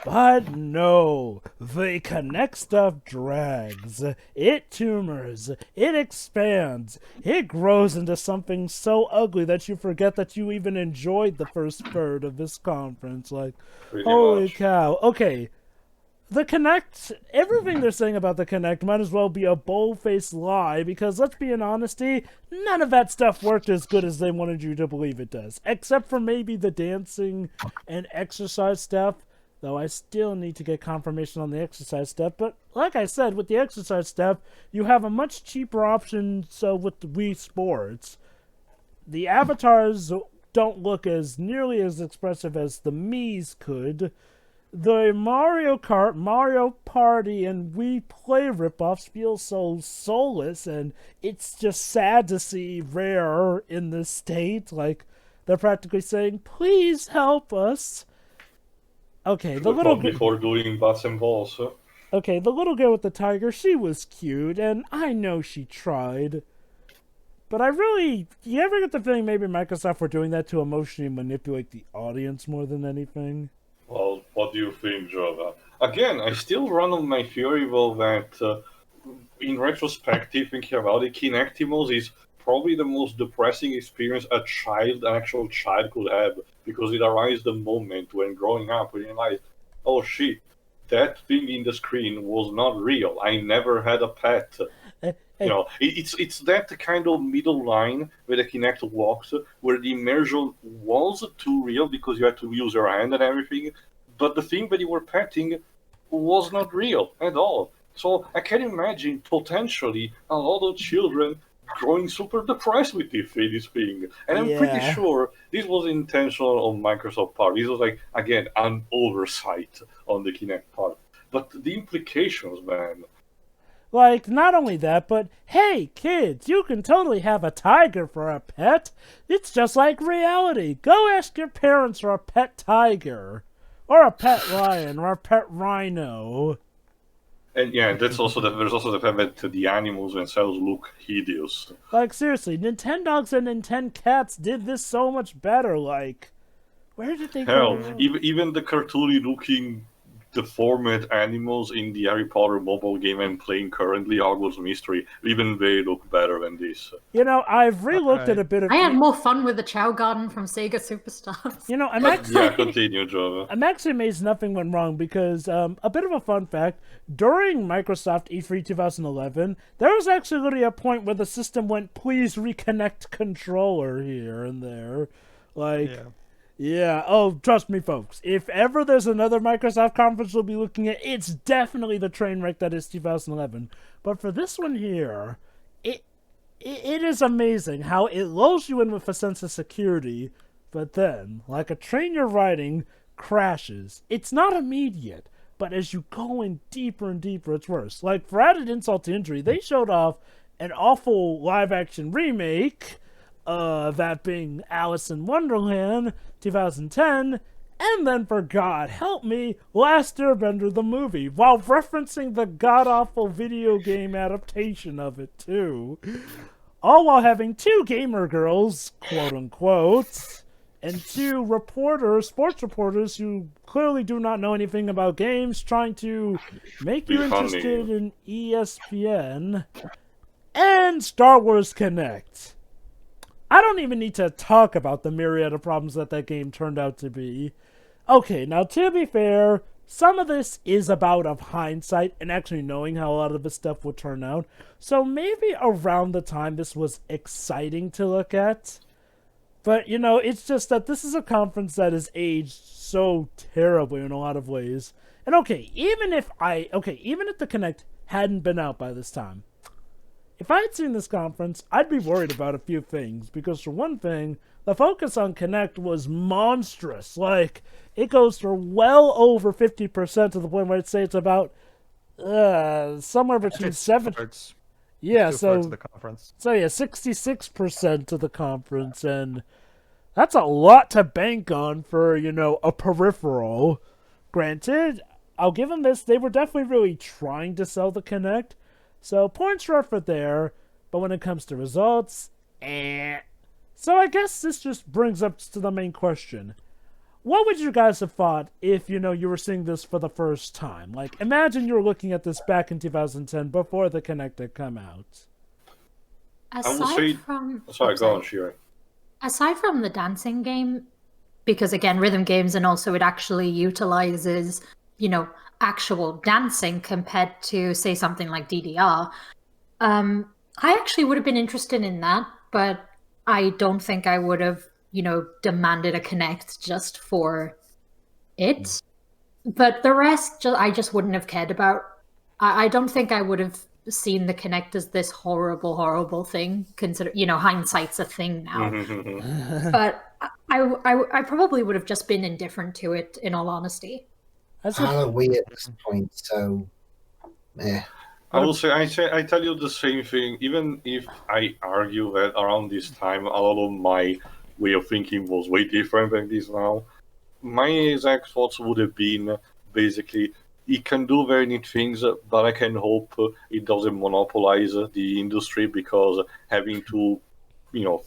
But no, the Kinect stuff drags, it tumors, it expands, it grows into something so ugly that you forget that you even enjoyed the first third of this conference. Like, holy cow. Okay, the Kinect, everything they're saying about the Kinect might as well be a bold-faced lie, because let's be in honesty, none of that stuff worked as good as they wanted you to believe it does, except for maybe the dancing and exercise stuff. Though I still need to get confirmation on the exercise stuff. But like I said, with the exercise stuff, you have a much cheaper option. So with the Wii Sports, the avatars don't look as nearly as expressive as the Mii's could. The Mario Kart, Mario Party, and Wii Play ripoffs feel so soulless, and it's just sad to see Rare in this state. Like, they're practically saying, please help us. Okay, the little before doing bats and balls. Huh? Okay, the little girl with the tiger, she was cute, and I know she tried. But you ever get the feeling maybe Microsoft were doing that to emotionally manipulate the audience more than anything? Well, what do you think, Java? Again, I still run on my theory, well, that in retrospective, thinking about it, Kinectimals is probably the most depressing experience an actual child could have, because it arrives the moment when growing up we realize, oh shit, that thing in the screen was not real. I never had a pet. You know, it's that kind of middle line where the Kinect walks, where the immersion was too real because you had to use your hand and everything, but the thing that you were petting was not real at all. So I can imagine potentially a lot of children growing super depressed with this thing. And I'm pretty sure this was intentional on Microsoft part. This was like, again, an oversight on the Kinect part. But the implications, man. Like, not only that, but hey, kids, you can totally have a tiger for a pet. It's just like reality. Go ask your parents for a pet tiger, or a pet lion, or a pet rhino. And yeah, there's also the fact that the animals themselves look hideous. Like, seriously, Nintendogs and Nintendo did this so much better. Like, where did they go? Hell, even the cartoony-looking deformed animals in the Harry Potter mobile game I'm playing currently, Hogwarts Mystery, even they look better than this. You know, I've re-looked at a bit of... I had more fun with the Chow Garden from Sega Superstars. You know, I'm actually... Yeah, continue, Java. I'm actually amazed nothing went wrong because, a bit of a fun fact, during Microsoft E3 2011, there was actually literally a point where the system went, please reconnect controller here and there. Like... Yeah, oh, trust me, folks. If ever there's another Microsoft conference we'll be looking at, it's definitely the train wreck that is 2011. But for this one here, it is amazing how it lulls you in with a sense of security, but then, like a train you're riding, crashes. It's not immediate, but as you go in deeper and deeper, it's worse. Like, for added insult to injury, they showed off an awful live-action remake, that being Alice in Wonderland 2010, and then, for God help me, Last Airbender the movie, while referencing the god-awful video game adaptation of it, too. All while having 2 gamer girls, quote-unquote, and 2 sports reporters who clearly do not know anything about games, trying to make you interested in ESPN, and Star Wars Kinect. I don't even need to talk about the myriad of problems that game turned out to be. Okay, now to be fair, some of this is about of hindsight and actually knowing how a lot of this stuff would turn out. So maybe around the time this was exciting to look at. But, it's just that this is a conference that has aged so terribly in a lot of ways. And even if the Kinect hadn't been out by this time, if I had seen this conference, I'd be worried about a few things. Because for one thing, the focus on Kinect was monstrous. Like, it goes for well over 50% to the point where I'd say it's about somewhere between 7. Yeah, so the conference. So yeah, 66% of the conference, and that's a lot to bank on for, a peripheral. Granted, I'll give them this, they were definitely really trying to sell the Kinect, so points for effort there, but when it comes to results, So I guess this just brings up to the main question. What would you guys have thought if, you were seeing this for the first time? Like, imagine you were looking at this back in 2010 before the Kinect had come out. Aside from the dancing game, because again, rhythm games, and also it actually utilizes, actual dancing compared to, say, something like DDR, I actually would have been interested in that, but I don't think I would have, demanded a Kinect just for it. But the rest, I just wouldn't have cared about. I don't think I would have seen the Kinect as this horrible, horrible thing. Consider, hindsight's a thing now. But I probably would have just been indifferent to it, in all honesty. That's kind of weird at this point, so I will say, I tell you the same thing. Even if I argue that around this time, a lot of my way of thinking was way different than this now, my exact thoughts would have been basically, it can do very neat things, but I can hope it doesn't monopolize the industry, because having to,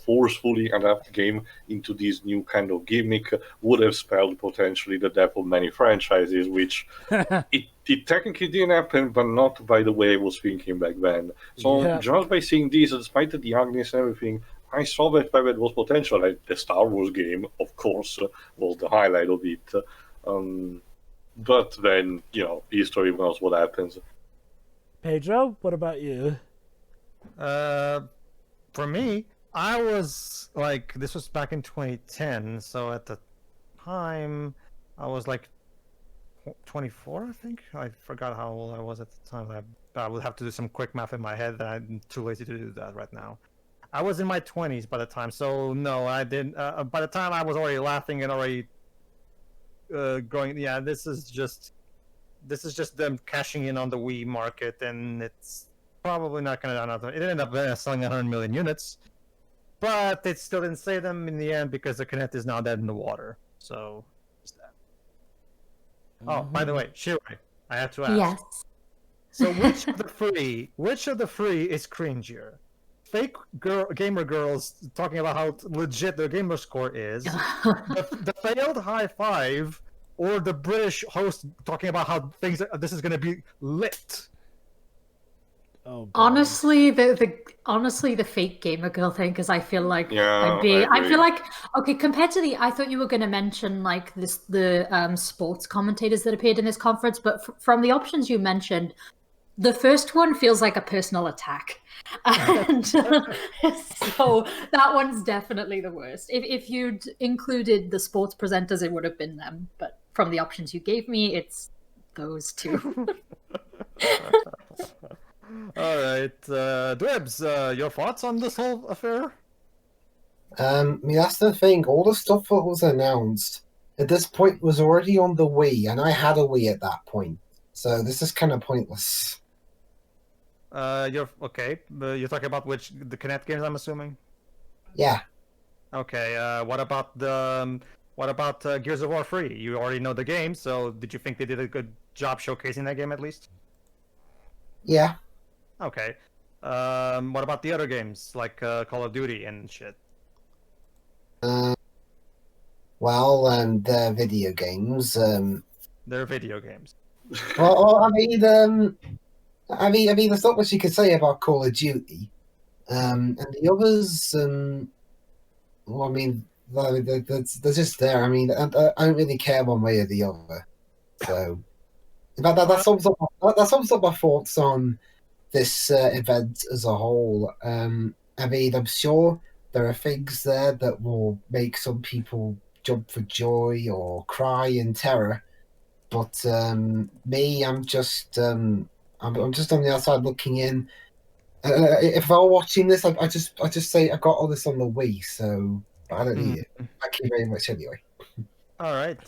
forcefully adapt the game into this new kind of gimmick would have spelled potentially the death of many franchises, which it technically didn't happen, but not by the way I was thinking back then. So just by seeing this, despite the ugliness and everything, I saw that there was potential. Like the Star Wars game, of course, was the highlight of it. But then, history knows what happens. Pedro, what about you? For me, I was like, this was back in 2010, so at the time, I was like 24, I think. I forgot how old I was at the time. I would have to do some quick math in my head, and I'm too lazy to do that right now. I was in my 20s by the time, so no, I didn't. By the time I was already laughing and already going, yeah, this is just them cashing in on the Wii market, and it's probably not going to. It ended up selling 100 million units, but it still didn't save them in the end because the Kinect is now dead in the water. So, just that. Oh, by the way, Shirai, I have to ask. Yes. So which of the three is cringier? Fake gamer girls talking about how legit their gamer score is, the failed high five, or the British host talking about how this is going to be lit. Oh, honestly, the fake gamer girl thing, because I feel like I feel like, okay, compared to I thought you were going to mention like the sports commentators that appeared in this conference, but from the options you mentioned, the first one feels like a personal attack. And so that one's definitely the worst. If you'd included the sports presenters, it would have been them. But from the options you gave me, it's those two. All right, Dwebs, your thoughts on this whole affair? That's the thing. All the stuff that was announced at this point was already on the Wii, and I had a Wii at that point. So this is kind of pointless. You're okay. You're talking about the Kinect games, I'm assuming. Yeah. Okay. What about Gears of War 3? You already know the game, so did you think they did a good job showcasing that game at least? Yeah. Okay. What about the other games like Call of Duty and shit? Well, they're video games. They're video games. Well, I mean, there's not much you could say about Call of Duty. And the others, well, I mean, they're just there. I mean, I don't really care one way or the other. So, in fact, that sums up my thoughts on this event as a whole. I mean, I'm sure there are things there that will make some people jump for joy or cry in terror. But me, I'm just on the outside looking in. If I were watching this, I just say I got all this on the Wii, so I don't need it. Thank you very much anyway. All right.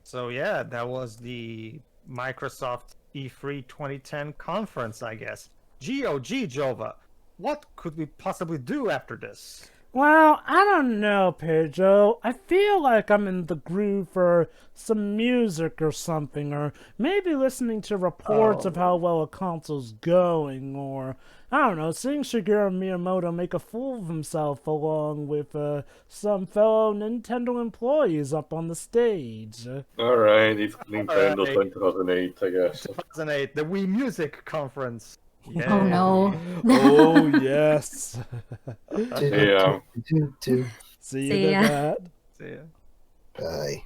So yeah, that was the Microsoft E3 2010 conference, I guess. GOG, Jova, what could we possibly do after this? Well, I don't know, Pedro. I feel like I'm in the groove for some music or something, or maybe listening to reports of how well a console's going, or, I don't know, seeing Shigeru Miyamoto make a fool of himself along with some fellow Nintendo employees up on the stage. Alright, it's Nintendo Alright. 2008, I guess. 2008, the Wii Music Conference. Yay. Oh no. Oh, yes. Yeah. Two. See you See in ya. that. See ya. Bye.